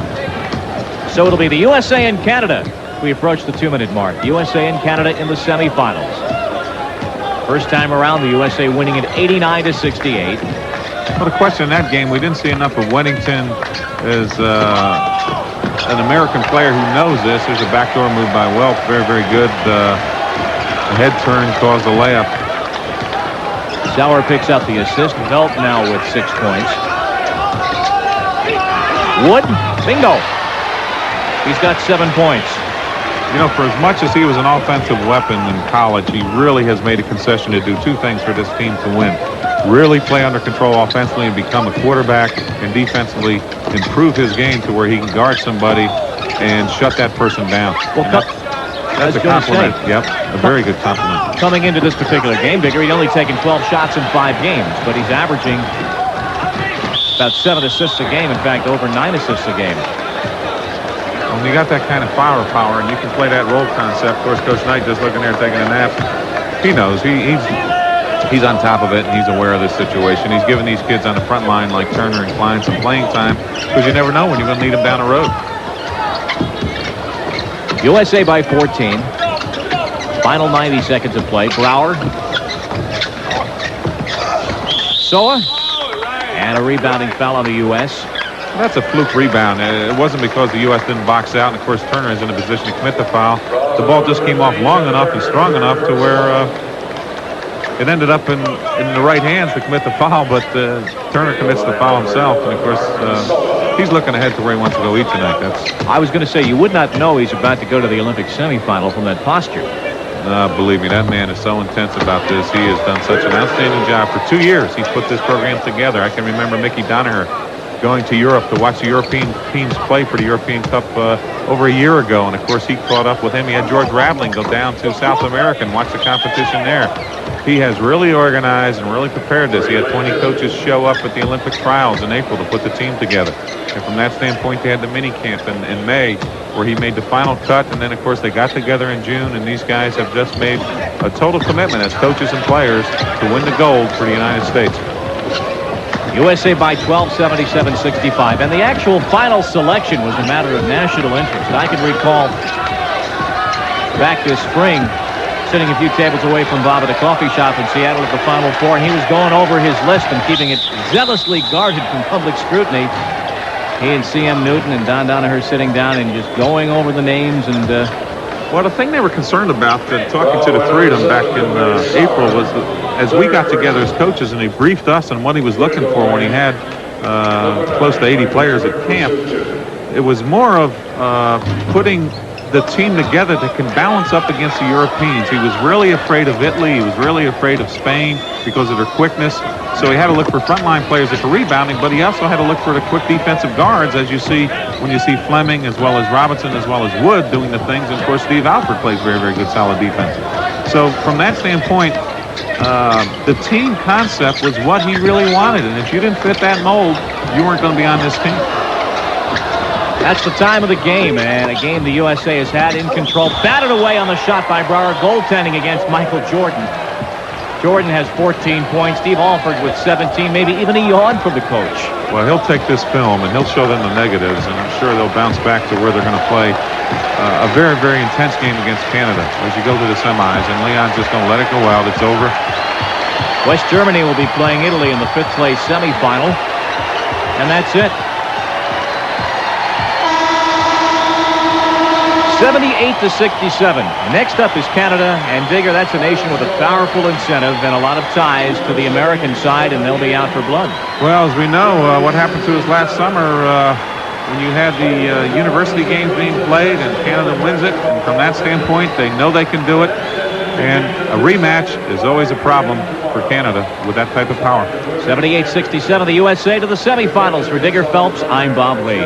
So it'll be the USA and Canada. We approach the 2-minute mark. USA and Canada in the semifinals. First time around, the USA winning it 89-68. Well, the question in that game, we didn't see enough of Weddington as an American player who knows this. There's a backdoor move by Welch. Very, very good. The head turn caused a layup. Sauer picks up the assist. Welch now with 6 points. Wood, bingo. He's got 7 points. For as much as he was an offensive weapon in college, he really has made a concession to do 2 things for this team to win. Really play under control offensively and become a quarterback, and defensively improve his game to where he can guard somebody and shut that person down. Well, that's a compliment. Yep, a very good compliment. Coming into this particular game, Bigger, he'd only taken 12 shots in 5 games, but he's averaging about 7 assists a game. In fact, over 9 assists a game. When you got that kind of firepower and you can play that role concept, of course, Coach Knight just looking there taking a nap. He knows. He's on top of it, and he's aware of this situation. He's giving these kids on the front line like Turner and Klein some playing time, because you never know when you're going to need them down the road. USA by 14. Final 90 seconds of play. Brower. Soa. And a rebounding foul on the U.S. That's a fluke rebound. It wasn't because the U.S. didn't box out, and of course Turner is in a position to commit the foul. The ball just came off long enough and strong enough to where it ended up in the right hands to commit the foul, but Turner commits the foul himself, and of course he's looking ahead to where he wants to go eat tonight. I was going to say, you would not know he's about to go to the Olympic semifinal from that posture. Believe me, that man is so intense about this. He has done such an outstanding job. For 2 years, he's put this program together. I can remember Mickey Doniger going to Europe to watch the European teams play for the European Cup over a year ago. And, of course, he caught up with him. He had George Raveling go down to South America and watch the competition there. He has really organized and really prepared this. He had 20 coaches show up at the Olympic trials in April to put the team together. And from that standpoint, they had the mini camp in May where he made the final cut. And then, of course, they got together in June. And these guys have just made a total commitment as coaches and players to win the gold for the United States. USA by 12, 77-65. And the actual final selection was a matter of national interest. I can recall back this spring, sitting a few tables away from Bob at a coffee shop in Seattle at the Final Four, and he was going over his list and keeping it zealously guarded from public scrutiny. He and C.M. Newton and Don Donaher sitting down and just going over the names. And well, the thing they were concerned about, talking to the three of them back in April, was that as we got together as coaches and he briefed us on what he was looking for when he had close to 80 players at camp, it was more of putting the team together that can balance up against the Europeans. He was really afraid of Italy. He was really afraid of Spain because of their quickness. So he had to look for frontline players that were rebounding, but he also had to look for the quick defensive guards, as you see when you see Fleming as well as Robinson as well as Wood doing the things. And, of course, Steve Alford plays very, very good, solid defense. So from that standpoint, the team concept was what he really wanted. And if you didn't fit that mold, you weren't going to be on this team. That's the time of the game, and a game the USA has had in control. Batted away on the shot by Brower. Goaltending against Michael Jordan. Jordan has 14 points. Steve Alford with 17, maybe even a yawn from the coach. Well, he'll take this film and he'll show them the negatives, and I'm sure they'll bounce back to where they're going to play a very, very intense game against Canada as you go to the semis, and Leon's just going to let it go out. It's over. West Germany will be playing Italy in the fifth-place semifinal, and that's it. 78-67. Next up is Canada, and Digger, that's a nation with a powerful incentive and a lot of ties to the American side, and they'll be out for blood. Well, as we know, what happened to us last summer when you had the university games being played and Canada wins it, and from that standpoint, they know they can do it, and a rematch is always a problem for Canada with that type of power. 78-67, the USA to the semifinals. For Digger Phelps, I'm Bob Lee.